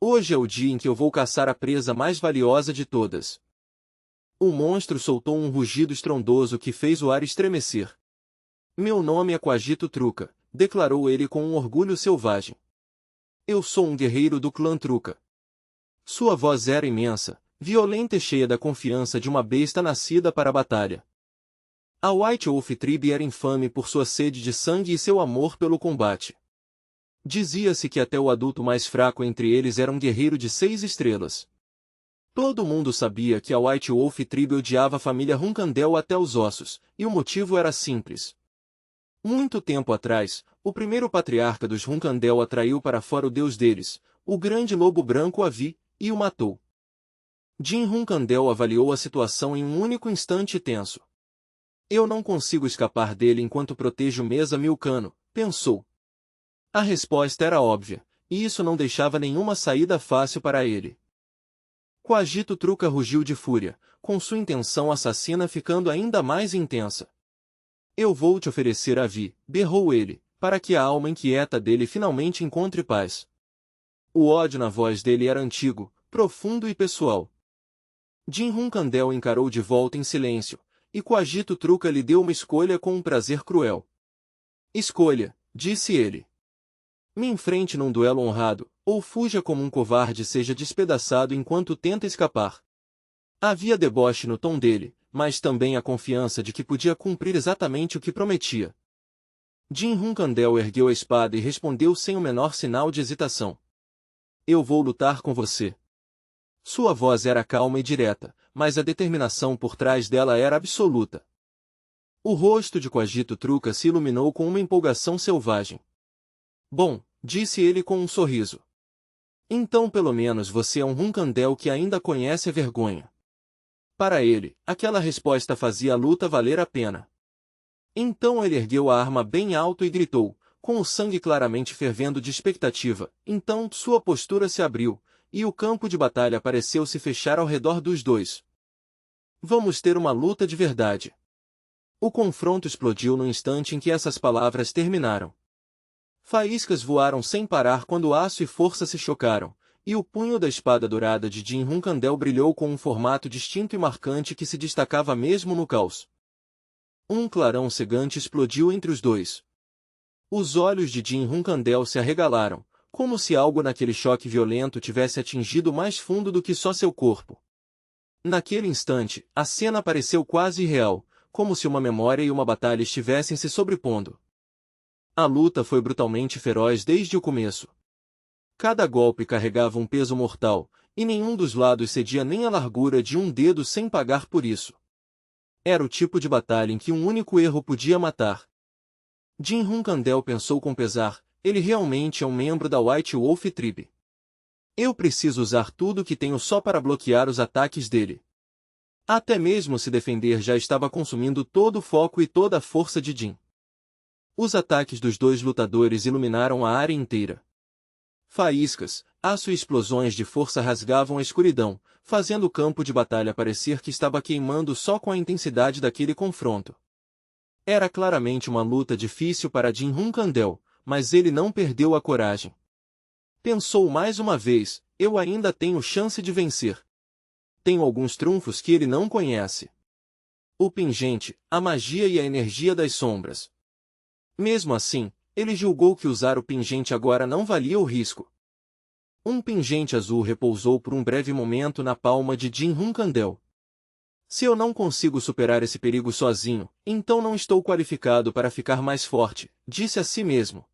[SPEAKER 1] Hoje é o dia em que eu vou caçar a presa mais valiosa de todas." O monstro soltou um rugido estrondoso que fez o ar estremecer. "Meu nome é Quagito Truca", declarou ele com um orgulho selvagem. "Eu sou um guerreiro do clã Truca." Sua voz era imensa, violenta e cheia da confiança de uma besta nascida para a batalha. A White Wolf Tribe era infame por sua sede de sangue e seu amor pelo combate. Dizia-se que até o adulto mais fraco entre eles era um guerreiro de 6 estrelas. Todo mundo sabia que a White Wolf Tribe odiava a família Hunkandel até os ossos, e o motivo era simples. Muito tempo atrás, o primeiro patriarca dos Hunkandel atraiu para fora o deus deles, o grande lobo branco Avi, e o matou. Jin Hunkandel avaliou a situação em um único instante tenso. "Eu não consigo escapar dele enquanto protejo Mesa Milcano", pensou. A resposta era óbvia, e isso não deixava nenhuma saída fácil para ele. Quagito Truca rugiu de fúria, com sua intenção assassina ficando ainda mais intensa. "Eu vou te oferecer a Vi", berrou ele, "para que a alma inquieta dele finalmente encontre paz." O ódio na voz dele era antigo, profundo e pessoal. Jin Hunkandel encarou de volta em silêncio, e Quagito Truca lhe deu uma escolha com um prazer cruel. "Escolha", disse ele. "Me enfrente num duelo honrado, ou fuja como um covarde e seja despedaçado enquanto tenta escapar." Havia deboche no tom dele, mas também a confiança de que podia cumprir exatamente o que prometia. Jin Hunkandel ergueu a espada e respondeu sem o menor sinal de hesitação. "Eu vou lutar com você." Sua voz era calma e direta, mas a determinação por trás dela era absoluta. O rosto de Quagito Truca se iluminou com uma empolgação selvagem. "Bom", disse ele com um sorriso. "Então pelo menos você é um Hunkandel que ainda conhece a vergonha." Para ele, aquela resposta fazia a luta valer a pena. Então ele ergueu a arma bem alto e gritou, com o sangue claramente fervendo de expectativa. Então sua postura se abriu, e o campo de batalha pareceu se fechar ao redor dos dois. "Vamos ter uma luta de verdade." O confronto explodiu no instante em que essas palavras terminaram. Faíscas voaram sem parar quando aço e força se chocaram, e o punho da espada dourada de Jin Hunkandel brilhou com um formato distinto e marcante que se destacava mesmo no caos. Um clarão cegante explodiu entre os dois. Os olhos de Jin Hunkandel se arregalaram, como se algo naquele choque violento tivesse atingido mais fundo do que só seu corpo. Naquele instante, a cena pareceu quase irreal, como se uma memória e uma batalha estivessem se sobrepondo. A luta foi brutalmente feroz desde o começo. Cada golpe carregava um peso mortal, e nenhum dos lados cedia nem a largura de um dedo sem pagar por isso. Era o tipo de batalha em que um único erro podia matar. Jin Hunkandel pensou com pesar, ele realmente é um membro da White Wolf Tribe. Eu preciso usar tudo o que tenho só para bloquear os ataques dele. Até mesmo se defender já estava consumindo todo o foco e toda a força de Jin. Os ataques dos dois lutadores iluminaram a área inteira. Faíscas, aço e explosões de força rasgavam a escuridão, fazendo o campo de batalha parecer que estava queimando só com a intensidade daquele confronto. Era claramente uma luta difícil para Jin Hunkandel, mas ele não perdeu a coragem. Pensou mais uma vez, eu ainda tenho chance de vencer. Tenho alguns trunfos que ele não conhece. O pingente, a magia e a energia das sombras. Mesmo assim, ele julgou que usar o pingente agora não valia o risco. Um pingente azul repousou por um breve momento na palma de Jin Hunkandel. Se eu não consigo superar esse perigo sozinho, então não estou qualificado para ficar mais forte, disse a si mesmo.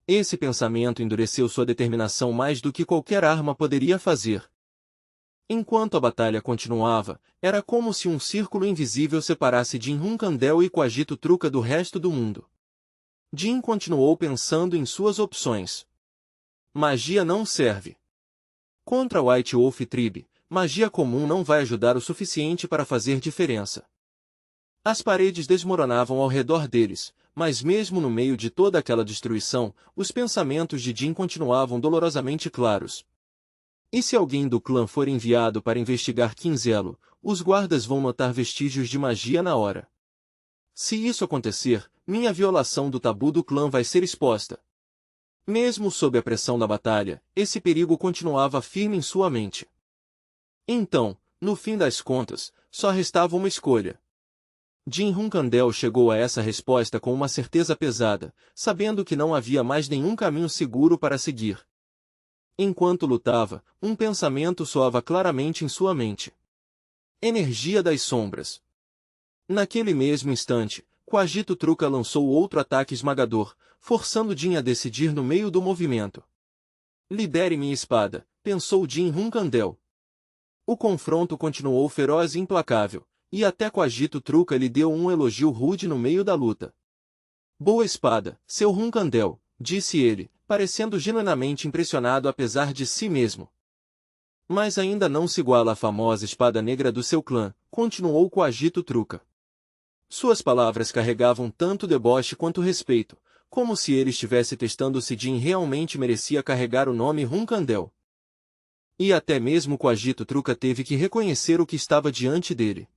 [SPEAKER 1] Esse pensamento endureceu sua determinação mais do que qualquer arma poderia fazer. Enquanto a batalha continuava, era como se um círculo invisível separasse Jin Hunkandel e Quagito Truca do resto do mundo. Jin continuou pensando em suas opções. Magia não serve. Contra a White Wolf Tribe, magia comum não vai ajudar o suficiente para fazer diferença. As paredes desmoronavam ao redor deles, mas mesmo no meio de toda aquela destruição, os pensamentos de Jin continuavam dolorosamente claros. E se alguém do clã for enviado para investigar Quinzelo, os guardas vão notar vestígios de magia na hora. Se isso acontecer, minha violação do tabu do clã vai ser exposta. Mesmo sob a pressão da batalha, esse perigo continuava firme em sua mente. Então, no fim das contas, só restava uma escolha. Jin Hunkandel chegou a essa resposta com uma certeza pesada, sabendo que não havia mais nenhum caminho seguro para seguir. Enquanto lutava, um pensamento soava claramente em sua mente. Energia das sombras. Naquele mesmo instante, Quagito Truca lançou outro ataque esmagador, forçando Jin a decidir no meio do movimento. Libere minha espada, pensou Jin Hunkandel. O confronto continuou feroz e implacável, e até Quagito Truca lhe deu um elogio rude no meio da luta. Boa espada, seu Hunkandel, disse ele, parecendo genuinamente impressionado apesar de si mesmo. Mas ainda não se iguala à famosa espada negra do seu clã, continuou Quagito Truca. Suas palavras carregavam tanto deboche quanto respeito, como se ele estivesse testando se Jin realmente merecia carregar o nome Hunkandel. E até mesmo Quagito Truca teve que reconhecer o que estava diante dele.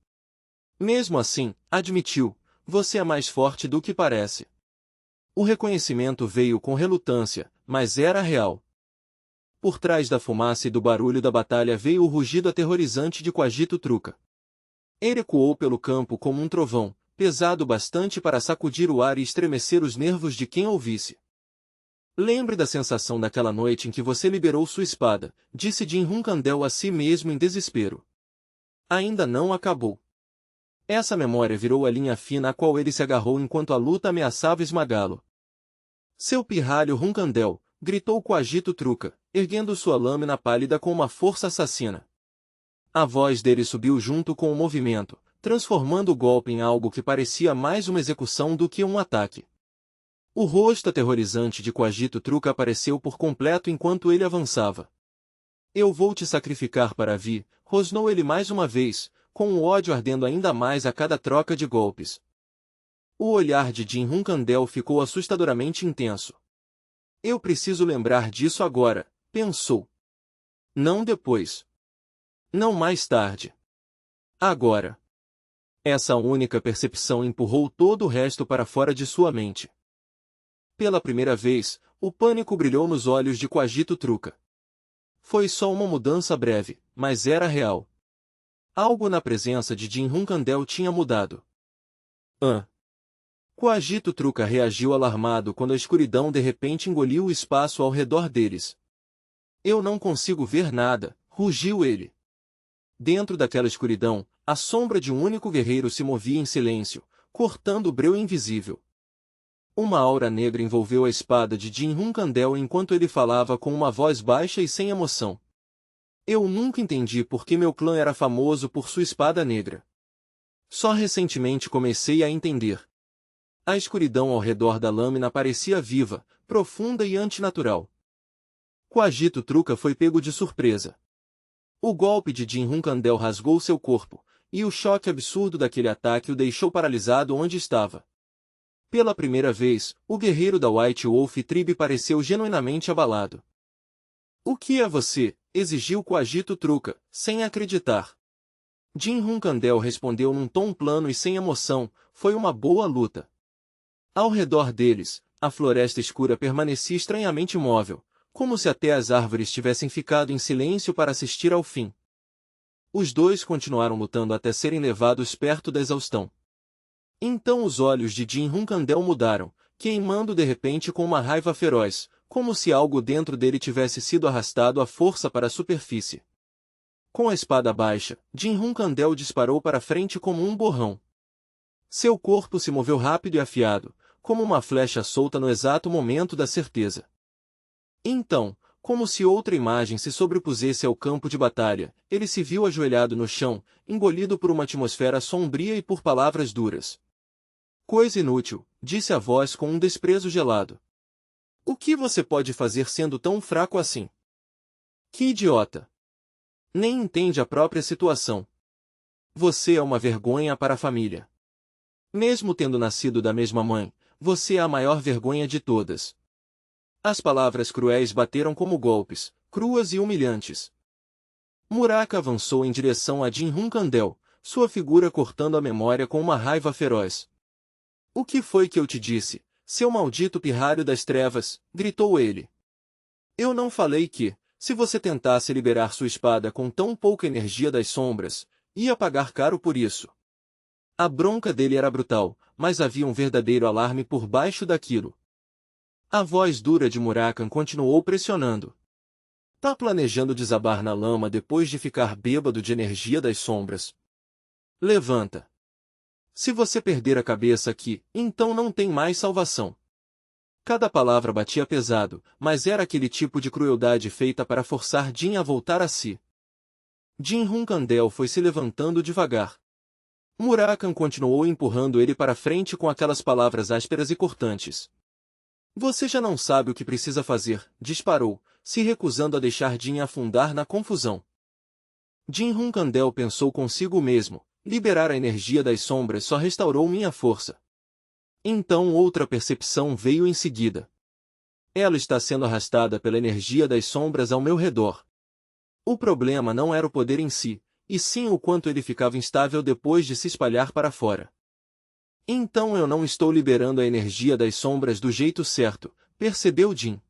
[SPEAKER 1] Mesmo assim, admitiu, você é mais forte do que parece. O reconhecimento veio com relutância, mas era real. Por trás da fumaça e do barulho da batalha veio o rugido aterrorizante de Quagito Truca. Ele ecoou pelo campo como um trovão, pesado bastante para sacudir o ar e estremecer os nervos de quem ouvisse. Lembre da sensação daquela noite em que você liberou sua espada, disse Jin Hunkandel a si mesmo em desespero. Ainda não acabou. Essa memória virou a linha fina a qual ele se agarrou enquanto a luta ameaçava esmagá-lo. Seu pirralho Hunkandel, gritou Quagito Truca, erguendo sua lâmina pálida com uma força assassina. A voz dele subiu junto com o movimento, transformando o golpe em algo que parecia mais uma execução do que um ataque. O rosto aterrorizante de Quagito Truca apareceu por completo enquanto ele avançava. Eu vou te sacrificar para Vi, rosnou ele mais uma vez, com o ódio ardendo ainda mais a cada troca de golpes. O olhar de Jin Hunkandel ficou assustadoramente intenso. Eu preciso lembrar disso agora, pensou. Não depois. Não mais tarde. Agora. Essa única percepção empurrou todo o resto para fora de sua mente. Pela primeira vez, o pânico brilhou nos olhos de Quagito Truca. Foi só uma mudança breve, mas era real. Algo na presença de Jin Hunkandel tinha mudado. Quagito Truca reagiu alarmado quando a escuridão de repente engoliu o espaço ao redor deles. Eu não consigo ver nada, rugiu ele. Dentro daquela escuridão, a sombra de um único guerreiro se movia em silêncio, cortando o breu invisível. Uma aura negra envolveu a espada de Jin Hunkandel enquanto ele falava com uma voz baixa e sem emoção. Eu nunca entendi por que meu clã era famoso por sua espada negra. Só recentemente comecei a entender. A escuridão ao redor da lâmina parecia viva, profunda e antinatural. Coagito Truca foi pego de surpresa. O golpe de Jin Hunkandel rasgou seu corpo, e o choque absurdo daquele ataque o deixou paralisado onde estava. Pela primeira vez, o guerreiro da White Wolf Tribe pareceu genuinamente abalado. "O que é você?" exigiu Coagito Truca, sem acreditar. Jin Hunkandel respondeu num tom plano e sem emoção: "Foi uma boa luta." Ao redor deles, a floresta escura permanecia estranhamente imóvel, como se até as árvores tivessem ficado em silêncio para assistir ao fim. Os dois continuaram lutando até serem levados perto da exaustão. Então os olhos de Jin Hunkandel mudaram, queimando de repente com uma raiva feroz, como se algo dentro dele tivesse sido arrastado à força para a superfície. Com a espada baixa, Jin Hunkandel disparou para frente como um borrão. Seu corpo se moveu rápido e afiado, como uma flecha solta no exato momento da certeza. Então, como se outra imagem se sobrepusesse ao campo de batalha, ele se viu ajoelhado no chão, engolido por uma atmosfera sombria e por palavras duras. "Coisa inútil", disse a voz com um desprezo gelado. "O que você pode fazer sendo tão fraco assim? Que idiota! Nem entende a própria situação. Você é uma vergonha para a família. Mesmo tendo nascido da mesma mãe, você é a maior vergonha de todas." As palavras cruéis bateram como golpes, cruas e humilhantes. Muraka avançou em direção a Jin Hunkandel, sua figura cortando a memória com uma raiva feroz. "O que foi que eu te disse, seu maldito pirralho das trevas?" gritou ele. "Eu não falei que, se você tentasse liberar sua espada com tão pouca energia das sombras, ia pagar caro por isso." A bronca dele era brutal, mas havia um verdadeiro alarme por baixo daquilo. A voz dura de Murakan continuou pressionando. "Tá planejando desabar na lama depois de ficar bêbado de energia das sombras? Levanta. Se você perder a cabeça aqui, então não tem mais salvação." Cada palavra batia pesado, mas era aquele tipo de crueldade feita para forçar Jin a voltar a si. Jin Hunkandel foi se levantando devagar. Murakan continuou empurrando ele para frente com aquelas palavras ásperas e cortantes. "Você já não sabe o que precisa fazer", disparou, se recusando a deixar Jin afundar na confusão. Jin Hunkandel pensou consigo mesmo: liberar a energia das sombras só restaurou minha força. Então outra percepção veio em seguida. Ela está sendo arrastada pela energia das sombras ao meu redor. O problema não era o poder em si, e sim o quanto ele ficava instável depois de se espalhar para fora. Então eu não estou liberando a energia das sombras do jeito certo, percebeu Jin.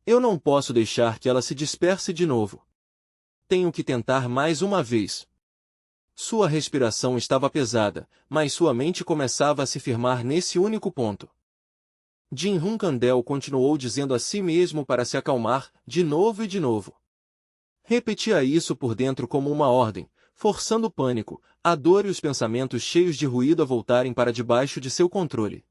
[SPEAKER 1] Eu não posso deixar que ela se disperse de novo. Tenho que tentar mais uma vez. Sua respiração estava pesada, mas sua mente começava a se firmar nesse único ponto. Jin Hunkandel continuou dizendo a si mesmo para se acalmar, de novo e de novo. Repetia isso por dentro como uma ordem, forçando o pânico, a dor e os pensamentos cheios de ruído a voltarem para debaixo de seu controle.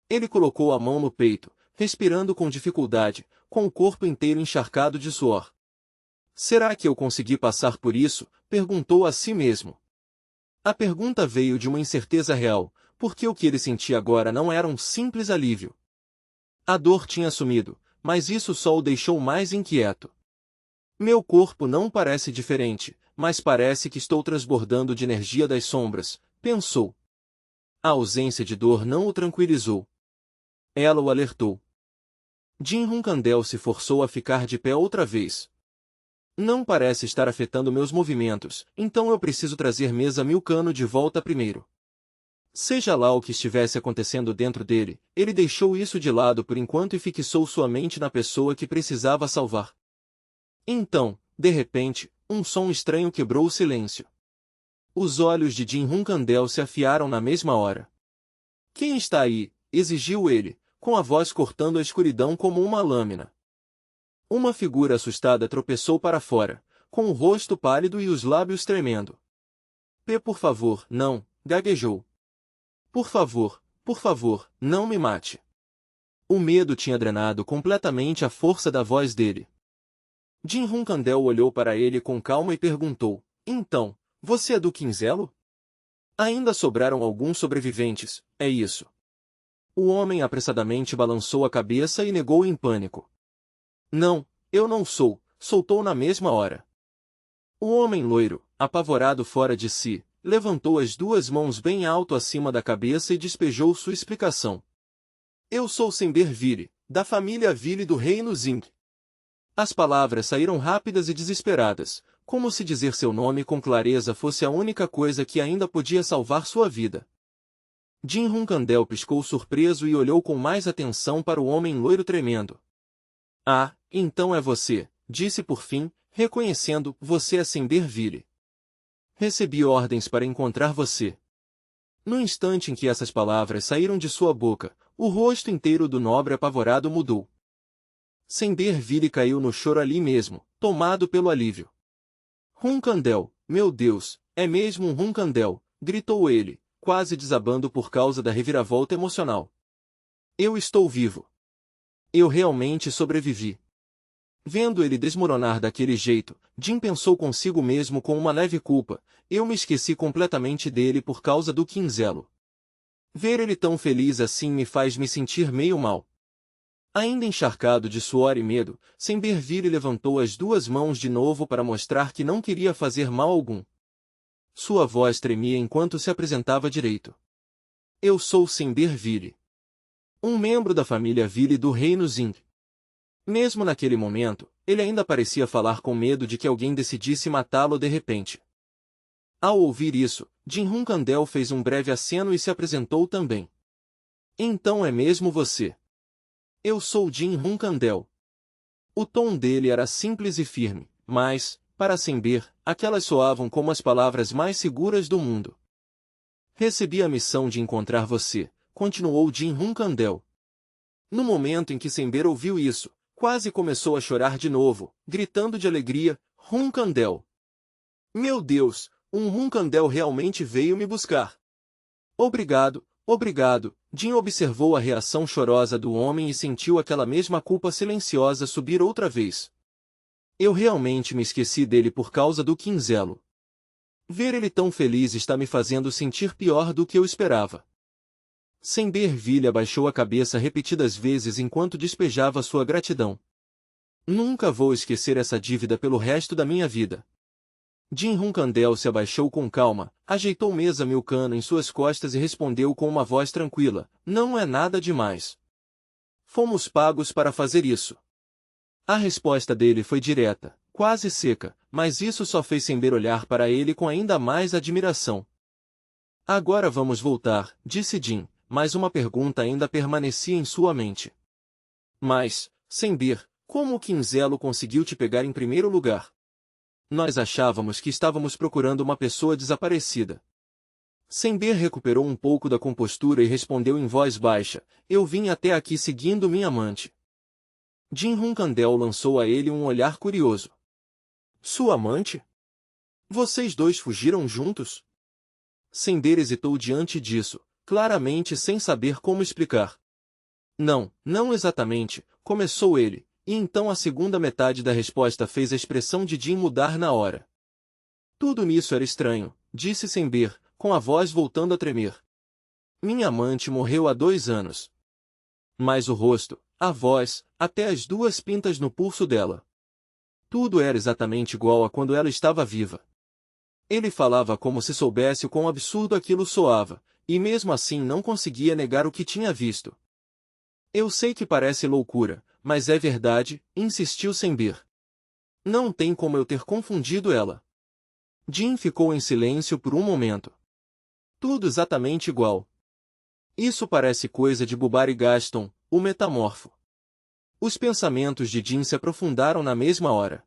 [SPEAKER 1] Ele colocou a mão no peito, respirando com dificuldade, com o corpo inteiro encharcado de suor. "Será que eu consegui passar por isso?" perguntou a si mesmo. A pergunta veio de uma incerteza real, porque o que ele sentia agora não era um simples alívio. A dor tinha sumido, mas isso só o deixou mais inquieto. "Meu corpo não parece diferente, mas parece que estou transbordando de energia das sombras", pensou. A ausência de dor não o tranquilizou. Ela o alertou. Jin Hunkandel se forçou a ficar de pé outra vez. "Não parece estar afetando meus movimentos, então eu preciso trazer Mesa Milcano de volta primeiro." Seja lá o que estivesse acontecendo dentro dele, ele deixou isso de lado por enquanto e fixou sua mente na pessoa que precisava salvar. Então, de repente, um som estranho quebrou o silêncio. Os olhos de Jin Hunkandel se afiaram na mesma hora. "Quem está aí?" exigiu ele, com a voz cortando a escuridão como uma lâmina. Uma figura assustada tropeçou para fora, com o rosto pálido e os lábios tremendo. Por favor, não", gaguejou. Por favor, não me mate." O medo tinha drenado completamente a força da voz dele. Jin Hunkandel olhou para ele com calma e perguntou: "Então, você é do Quinzelo?" Ainda sobraram alguns sobreviventes, é isso. O homem apressadamente balançou a cabeça e negou em pânico. Não, eu não sou, soltou na mesma hora. O homem loiro, apavorado fora de si, levantou as duas mãos bem alto acima da cabeça e despejou sua explicação. Eu sou Sember Vili, da família Vili do Reino Zing. As palavras saíram rápidas e desesperadas, como se dizer seu nome com clareza fosse a única coisa que ainda podia salvar sua vida. Jin Hunkandel piscou surpreso e olhou com mais atenção para o homem loiro tremendo. Ah, então é você, disse por fim, reconhecendo, você é Sember Vili. Recebi ordens para encontrar você. No instante em que essas palavras saíram de sua boca, o rosto inteiro do nobre apavorado mudou. Sember Vili caiu no choro ali mesmo, tomado pelo alívio. Hunkandel, meu Deus, é mesmo um Hunkandel, gritou ele, quase desabando por causa da reviravolta emocional. Eu estou vivo. Eu realmente sobrevivi. Vendo ele desmoronar daquele jeito, Jin pensou consigo mesmo com uma leve culpa, eu me esqueci completamente dele por causa do Quinzelo. Ver ele tão feliz assim me faz me sentir meio mal. Ainda encharcado de suor e medo, Sember Vili levantou as duas mãos de novo para mostrar que não queria fazer mal algum. Sua voz tremia enquanto se apresentava direito. Eu sou Sember Vili. Um membro da família Vili do Reino Zing. Mesmo naquele momento, ele ainda parecia falar com medo de que alguém decidisse matá-lo de repente. Ao ouvir isso, Jin Hunkandel fez um breve aceno e se apresentou também. Então é mesmo você. Eu sou Jin Hunkandel. O tom dele era simples e firme, mas, para Sember, aquelas soavam como as palavras mais seguras do mundo. Recebi a missão de encontrar você, continuou Jin Hunkandel. No momento em que Sember ouviu isso, quase começou a chorar de novo, gritando de alegria, Hunkandel. Meu Deus, um Hunkandel realmente veio me buscar. Obrigado, obrigado. Jin observou a reação chorosa do homem e sentiu aquela mesma culpa silenciosa subir outra vez. Eu realmente me esqueci dele por causa do Quinzelo. Ver ele tão feliz está me fazendo sentir pior do que eu esperava. Sember Vili abaixou a cabeça repetidas vezes enquanto despejava sua gratidão. Nunca vou esquecer essa dívida pelo resto da minha vida. Jin Hunkandel se abaixou com calma, ajeitou mesa Milcano em suas costas e respondeu com uma voz tranquila, não é nada demais. Fomos pagos para fazer isso. A resposta dele foi direta, quase seca, mas isso só fez Sember olhar para ele com ainda mais admiração. Agora vamos voltar, disse Jin, mas uma pergunta ainda permanecia em sua mente. Mas, Sember, como o Quinzelo conseguiu te pegar em primeiro lugar? Nós achávamos que estávamos procurando uma pessoa desaparecida. Sember recuperou um pouco da compostura e respondeu em voz baixa, eu vim até aqui seguindo minha amante. Jin Hunkandel lançou a ele um olhar curioso. Sua amante? Vocês dois fugiram juntos? Sember hesitou diante disso, claramente sem saber como explicar. Não, não exatamente, começou ele, e então a segunda metade da resposta fez a expressão de Jin mudar na hora. Tudo nisso era estranho, disse Sember, com a voz voltando a tremer. Minha amante morreu há 2 anos. Mas o rosto, a voz, até as 2 pintas no pulso dela. Tudo era exatamente igual a quando ela estava viva. Ele falava como se soubesse o quão absurdo aquilo soava, e mesmo assim não conseguia negar o que tinha visto. Eu sei que parece loucura, mas é verdade, insistiu Sember. Não tem como eu ter confundido ela. Jin ficou em silêncio por um momento. Tudo exatamente igual. Isso parece coisa de Bubari Gaston, o metamorfo. Os pensamentos de Jin se aprofundaram na mesma hora.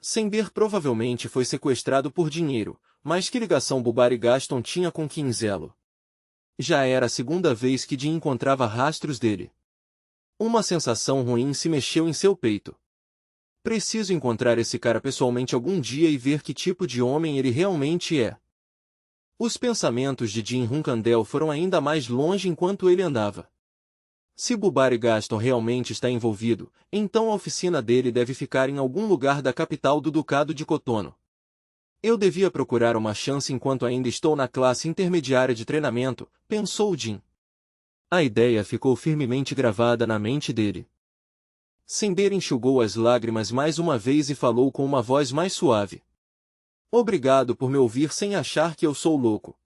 [SPEAKER 1] Sember provavelmente foi sequestrado por dinheiro, mas que ligação Bubari Gaston tinha com Quinzelo? Já era a segunda vez que Jin encontrava rastros dele. Uma sensação ruim se mexeu em seu peito. Preciso encontrar esse cara pessoalmente algum dia e ver que tipo de homem ele realmente é. Os pensamentos de Jin Hunkandel foram ainda mais longe enquanto ele andava. Se Bubari Gaston realmente está envolvido, então a oficina dele deve ficar em algum lugar da capital do Ducado de Cotono. Eu devia procurar uma chance enquanto ainda estou na classe intermediária de treinamento, pensou Jin. A ideia ficou firmemente gravada na mente dele. Sender enxugou as lágrimas mais uma vez e falou com uma voz mais suave. Obrigado por me ouvir sem achar que eu sou louco.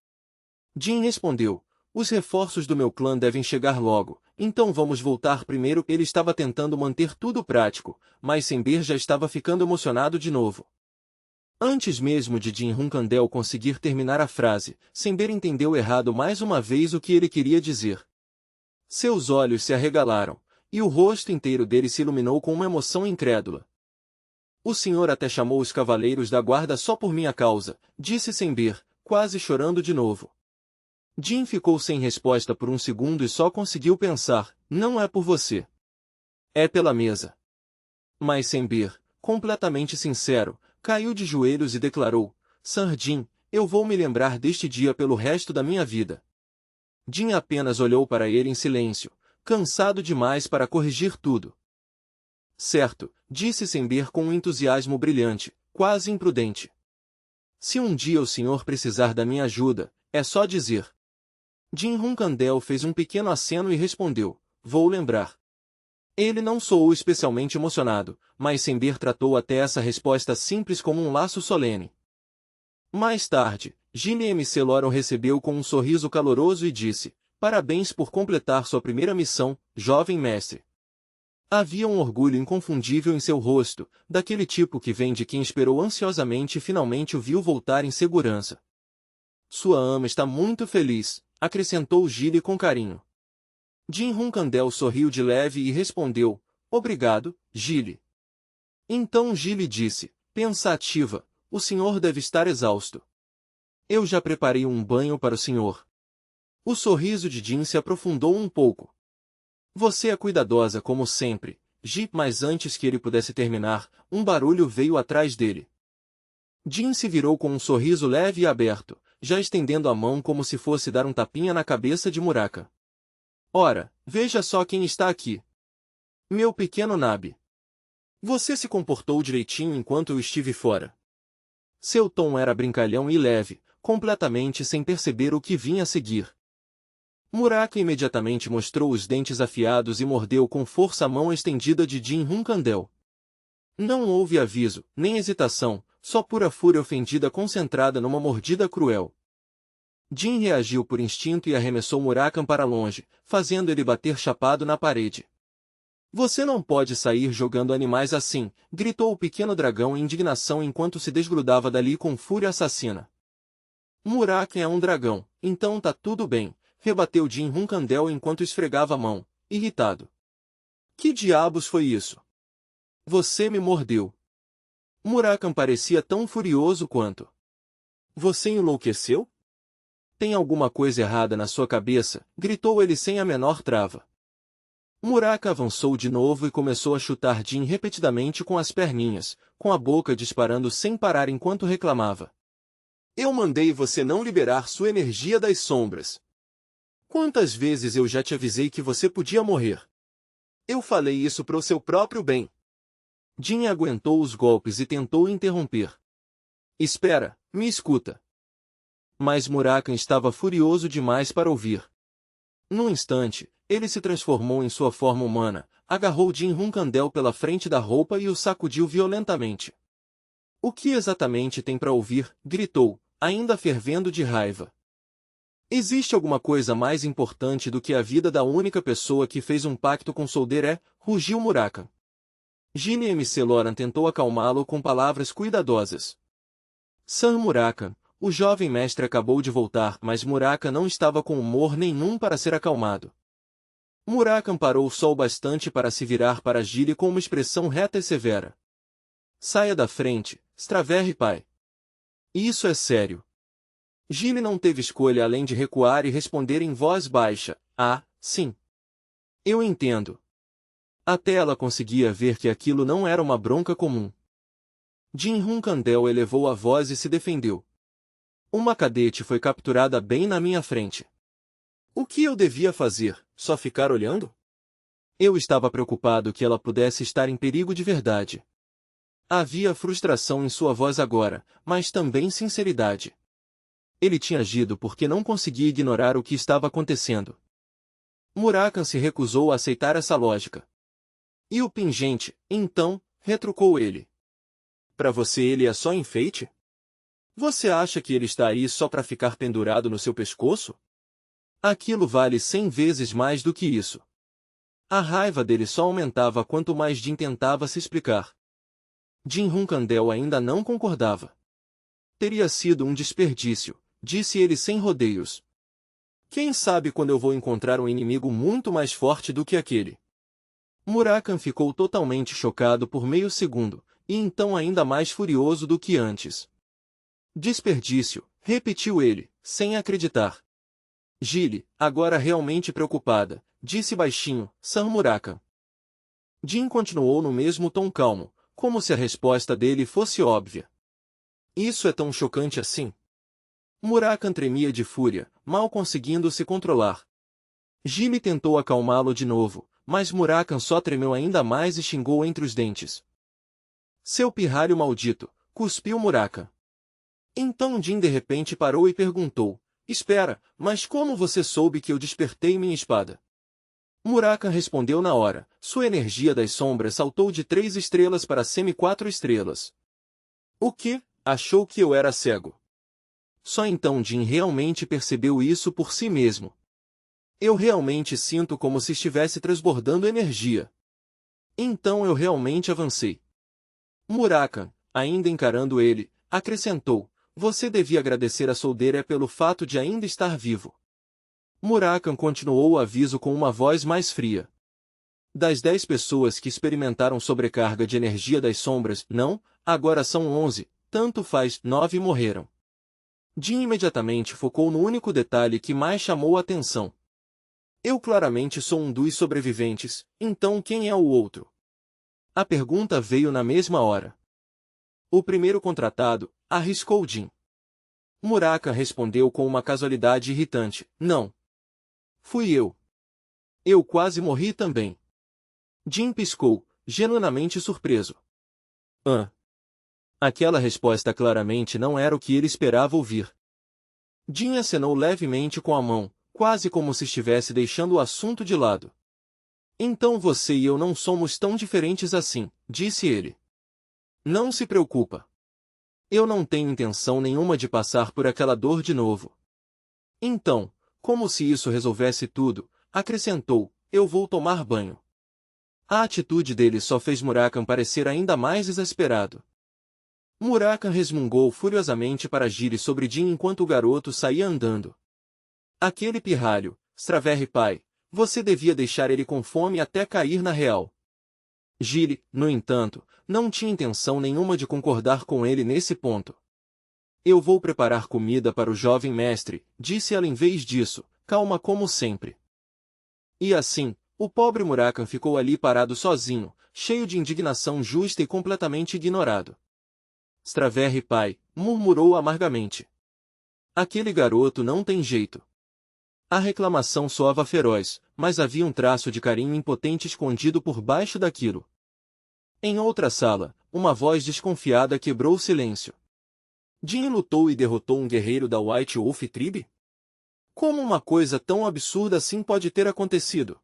[SPEAKER 1] Jin respondeu, os reforços do meu clã devem chegar logo, então vamos voltar primeiro. Ele estava tentando manter tudo prático, mas Sender já estava ficando emocionado de novo. Antes mesmo de Jin Hunkandel conseguir terminar a frase, Sender entendeu errado mais uma vez o que ele queria dizer. Seus olhos se arregalaram, e o rosto inteiro dele se iluminou com uma emoção incrédula. O senhor até chamou os cavaleiros da guarda só por minha causa, disse Sender, quase chorando de novo. Jin ficou sem resposta por um segundo e só conseguiu pensar, não é por você. É pela mesa. Mas Sender, completamente sincero, caiu de joelhos e declarou, Sir Jin, eu vou me lembrar deste dia pelo resto da minha vida. Jin apenas olhou para ele em silêncio, cansado demais para corrigir tudo. Certo, disse Sender com um entusiasmo brilhante, quase imprudente. Se um dia o senhor precisar da minha ajuda, é só dizer. Jin Hunkandel fez um pequeno aceno e respondeu, vou lembrar. Ele não soou especialmente emocionado, mas Sender tratou até essa resposta simples como um laço solene. Mais tarde, Gilly MC Loran recebeu com um sorriso caloroso e disse, parabéns por completar sua primeira missão, jovem mestre. Havia um orgulho inconfundível em seu rosto, daquele tipo que vem de quem esperou ansiosamente e finalmente o viu voltar em segurança. Sua ama está muito feliz, acrescentou Gilly com carinho. Jin Hunkandel sorriu de leve e respondeu, obrigado, Gilly. Então Gilly disse, pensativa, o senhor deve estar exausto. Eu já preparei um banho para o senhor. O sorriso de Jin se aprofundou um pouco. Você é cuidadosa como sempre, Ji, mas antes que ele pudesse terminar, um barulho veio atrás dele. Jin se virou com um sorriso leve e aberto, já estendendo a mão como se fosse dar um tapinha na cabeça de Muraka. Ora, veja só quem está aqui. Meu pequeno Nabe. Você se comportou direitinho enquanto eu estive fora. Seu tom era brincalhão e leve, completamente sem perceber o que vinha a seguir. Muraka imediatamente mostrou os dentes afiados e mordeu com força a mão estendida de Jin Hunkandel. Não houve aviso, nem hesitação, só pura fúria ofendida concentrada numa mordida cruel. Jin reagiu por instinto e arremessou Murakan para longe, fazendo ele bater chapado na parede. Você não pode sair jogando animais assim, gritou o pequeno dragão em indignação enquanto se desgrudava dali com fúria assassina. Murakan é um dragão, então tá tudo bem, rebateu Jin Hunkandel enquanto esfregava a mão, irritado. Que diabos foi isso? Você me mordeu. Murakan parecia tão furioso quanto. Você enlouqueceu? Tem alguma coisa errada na sua cabeça, gritou ele sem a menor trava. Muraka avançou de novo e começou a chutar Jin repetidamente com as perninhas, com a boca disparando sem parar enquanto reclamava. Eu mandei você não liberar sua energia das sombras. Quantas vezes eu já te avisei que você podia morrer? Eu falei isso pro seu próprio bem. Jin aguentou os golpes e tentou interromper. Espera, me escuta. Mas Murakan estava furioso demais para ouvir. Num instante, ele se transformou em sua forma humana, agarrou Jin Hunkandel pela frente da roupa e o sacudiu violentamente. O que exatamente tem para ouvir? Gritou, ainda fervendo de raiva. Existe alguma coisa mais importante do que a vida da única pessoa que fez um pacto com Solder? Rugiu Murakan. Gilly MC Loran tentou acalmá-lo com palavras cuidadosas. Sir Murakan, o jovem mestre acabou de voltar, mas Murakan não estava com humor nenhum para ser acalmado. Murakan parou só o bastante para se virar para Gilly com uma expressão reta e severa. Saia da frente, Straverre pai. Isso é sério. Gilly não teve escolha além de recuar e responder em voz baixa, sim. Eu entendo. Até ela conseguia ver que aquilo não era uma bronca comum. Jin Hunkandel elevou a voz e se defendeu. Uma cadete foi capturada bem na minha frente. O que eu devia fazer? Só ficar olhando? Eu estava preocupado que ela pudesse estar em perigo de verdade. Havia frustração em sua voz agora, mas também sinceridade. Ele tinha agido porque não conseguia ignorar o que estava acontecendo. Murakami se recusou a aceitar essa lógica. E o pingente, então, retrucou ele. Para você ele é só enfeite? Você acha que ele está aí só para ficar pendurado no seu pescoço? Aquilo vale 100 vezes mais do que isso. A raiva dele só aumentava quanto mais Jin tentava se explicar. Jin Hunkandel ainda não concordava. Teria sido um desperdício, disse ele sem rodeios. Quem sabe quando eu vou encontrar um inimigo muito mais forte do que aquele? Murakami ficou totalmente chocado por meio segundo, e então ainda mais furioso do que antes. Desperdício, repetiu ele, sem acreditar. Gile, agora realmente preocupada, disse baixinho, San Murakami. Jin continuou no mesmo tom calmo, como se a resposta dele fosse óbvia. Isso é tão chocante assim? Murakami tremia de fúria, mal conseguindo se controlar. Gile tentou acalmá-lo de novo, mas Murakami só tremeu ainda mais e xingou entre os dentes. Seu pirralho maldito, cuspiu Murakami. Então Jin de repente parou e perguntou, espera, mas como você soube que eu despertei minha espada? Murakami respondeu na hora, sua energia das sombras saltou de 3 estrelas para semi-4 estrelas. O quê? Achou que eu era cego? Só então Jin realmente percebeu isso por si mesmo. Eu realmente sinto como se estivesse transbordando energia. Então eu realmente avancei. Murakami, ainda encarando ele, acrescentou, você devia agradecer a soldeira pelo fato de ainda estar vivo. Murakami continuou o aviso com uma voz mais fria. Das 10 pessoas que experimentaram sobrecarga de energia das sombras, não, agora são 11, tanto faz, 9 morreram. Jin imediatamente focou no único detalhe que mais chamou a atenção. Eu claramente sou um dos sobreviventes, então quem é o outro? A pergunta veio na mesma hora. O primeiro contratado, arriscou Jin. Murakami respondeu com uma casualidade irritante, não. Fui eu. Eu quase morri também. Jin piscou, genuinamente surpreso. Aquela resposta claramente não era o que ele esperava ouvir. Jin acenou levemente com a mão, quase como se estivesse deixando o assunto de lado. Então você e eu não somos tão diferentes assim, disse ele. Não se preocupa. Eu não tenho intenção nenhuma de passar por aquela dor de novo. Então, como se isso resolvesse tudo, acrescentou, eu vou tomar banho. A atitude dele só fez Murakami parecer ainda mais exasperado. Murakami resmungou furiosamente para Jiri sobre Jin enquanto o garoto saía andando. Aquele pirralho, Straverre pai, você devia deixar ele com fome até cair na real. Jiri, no entanto, não tinha intenção nenhuma de concordar com ele nesse ponto. Eu vou preparar comida para o jovem mestre, disse ela em vez disso, calma como sempre. E assim, o pobre Murakami ficou ali parado sozinho, cheio de indignação justa e completamente ignorado. Straverre pai, murmurou amargamente. Aquele garoto não tem jeito. A reclamação soava feroz, mas havia um traço de carinho impotente escondido por baixo daquilo. Em outra sala, uma voz desconfiada quebrou o silêncio. Jin lutou e derrotou um guerreiro da White Wolf Tribe? Como uma coisa tão absurda assim pode ter acontecido?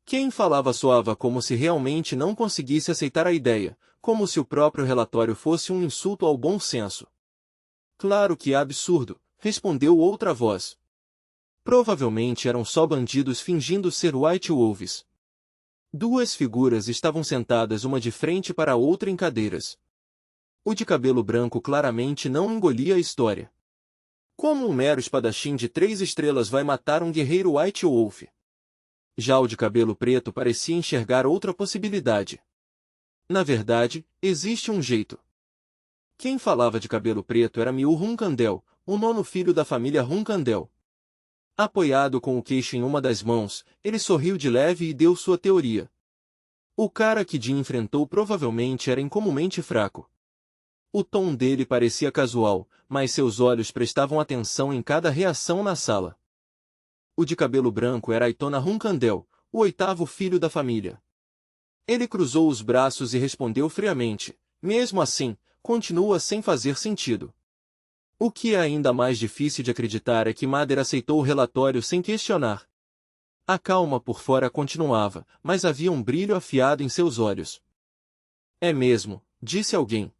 [SPEAKER 1] Quem falava soava como se realmente não conseguisse aceitar a ideia, como se o próprio relatório fosse um insulto ao bom senso. Claro que é absurdo, respondeu outra voz. Provavelmente eram só bandidos fingindo ser White Wolves. 2 figuras estavam sentadas uma de frente para a outra em cadeiras. O de cabelo branco claramente não engolia a história. Como um mero espadachim de 3 estrelas vai matar um guerreiro White Wolf? Já o de cabelo preto parecia enxergar outra possibilidade. Na verdade, existe um jeito. Quem falava de cabelo preto era Miu Hunkandel, o 9º filho da família Hunkandel. Apoiado com o queixo em uma das mãos, ele sorriu de leve e deu sua teoria. O cara que Jin enfrentou provavelmente era incomumente fraco. O tom dele parecia casual, mas seus olhos prestavam atenção em cada reação na sala. O de cabelo branco era Aitona Hunkandel, o 8º filho da família. Ele cruzou os braços e respondeu friamente, mesmo assim, continua sem fazer sentido. O que é ainda mais difícil de acreditar é que Mulder aceitou o relatório sem questionar. A calma por fora continuava, mas havia um brilho afiado em seus olhos. É mesmo, disse alguém.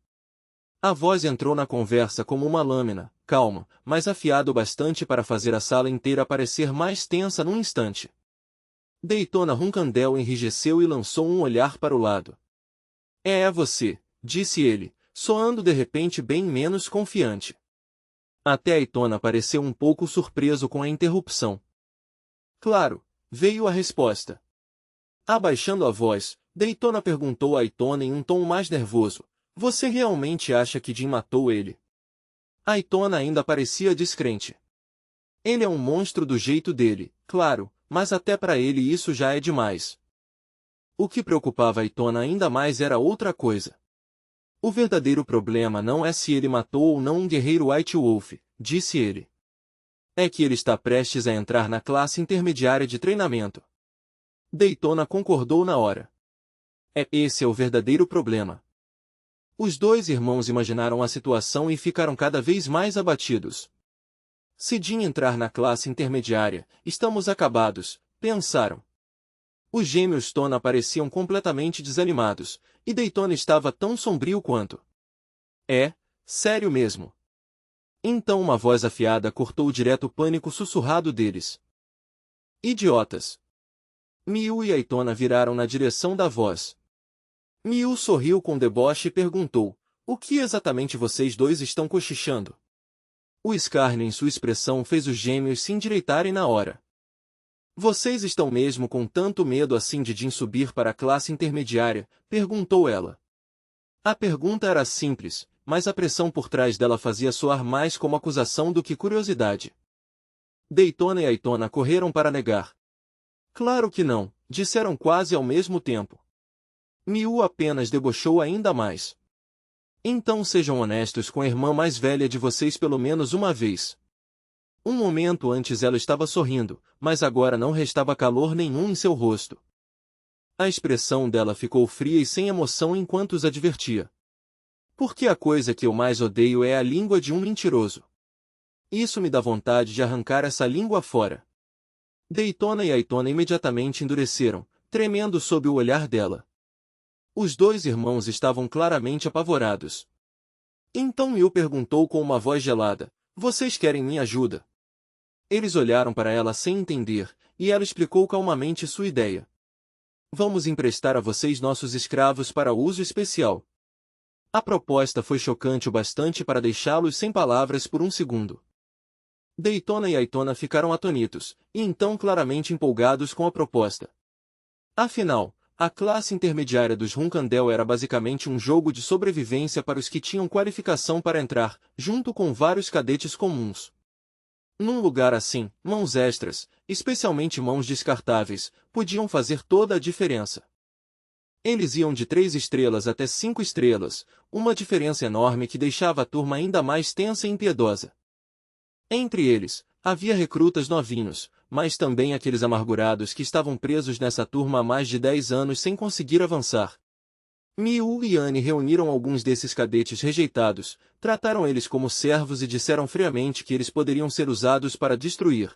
[SPEAKER 1] A voz entrou na conversa como uma lâmina, calma, mas afiado o bastante para fazer a sala inteira parecer mais tensa num instante. Daytona Roncandel enrijeceu e lançou um olhar para o lado. É você, disse ele, soando de repente bem menos confiante. Até Aitona pareceu um pouco surpreso com a interrupção. Claro, veio a resposta. Abaixando a voz, Daytona perguntou a Aitona em um tom mais nervoso. Você realmente acha que Jim matou ele? Aitona ainda parecia descrente. Ele é um monstro do jeito dele, claro, mas até para ele isso já é demais. O que preocupava Aitona ainda mais era outra coisa. O verdadeiro problema não é se ele matou ou não um guerreiro White Wolf, disse ele. É que ele está prestes a entrar na classe intermediária de treinamento. Daytona concordou na hora. Esse é o verdadeiro problema. Os dois irmãos imaginaram a situação e ficaram cada vez mais abatidos. Se Jim entrar na classe intermediária, estamos acabados, pensaram. Os gêmeos Tona pareciam completamente desanimados, e Daytona estava tão sombrio quanto. Sério mesmo. Então uma voz afiada cortou direto o pânico sussurrado deles. Idiotas! Miu e Aitona viraram na direção da voz. Miu sorriu com deboche e perguntou, o que exatamente vocês dois estão cochichando? O escárnio em sua expressão fez os gêmeos se endireitarem na hora. Vocês estão mesmo com tanto medo assim de Jim subir para a classe intermediária? Perguntou ela. A pergunta era simples, mas a pressão por trás dela fazia soar mais como acusação do que curiosidade. Daytona e Aitona correram para negar. Claro que não, disseram quase ao mesmo tempo. Miu apenas debochou ainda mais. Então sejam honestos com a irmã mais velha de vocês pelo menos uma vez. Um momento antes ela estava sorrindo, mas agora não restava calor nenhum em seu rosto. A expressão dela ficou fria e sem emoção enquanto os advertia. Porque a coisa que eu mais odeio é a língua de um mentiroso. Isso me dá vontade de arrancar essa língua fora. Daytona e Aitona imediatamente endureceram, tremendo sob o olhar dela. Os dois irmãos estavam claramente apavorados. Então Miu perguntou com uma voz gelada, vocês querem minha ajuda? Eles olharam para ela sem entender, e ela explicou calmamente sua ideia. Vamos emprestar a vocês nossos escravos para uso especial. A proposta foi chocante o bastante para deixá-los sem palavras por um segundo. Daytona e Aitona ficaram atônitos, e então claramente empolgados com a proposta. Afinal, a classe intermediária dos Roncandel era basicamente um jogo de sobrevivência para os que tinham qualificação para entrar, junto com vários cadetes comuns. Num lugar assim, mãos extras, especialmente mãos descartáveis, podiam fazer toda a diferença. Eles iam de 3 estrelas até 5 estrelas, uma diferença enorme que deixava a turma ainda mais tensa e impiedosa. Entre eles, havia recrutas novinhos, mas também aqueles amargurados que estavam presos nessa turma há mais de 10 anos sem conseguir avançar. Miu e Anne reuniram alguns desses cadetes rejeitados, trataram eles como servos e disseram friamente que eles poderiam ser usados para destruir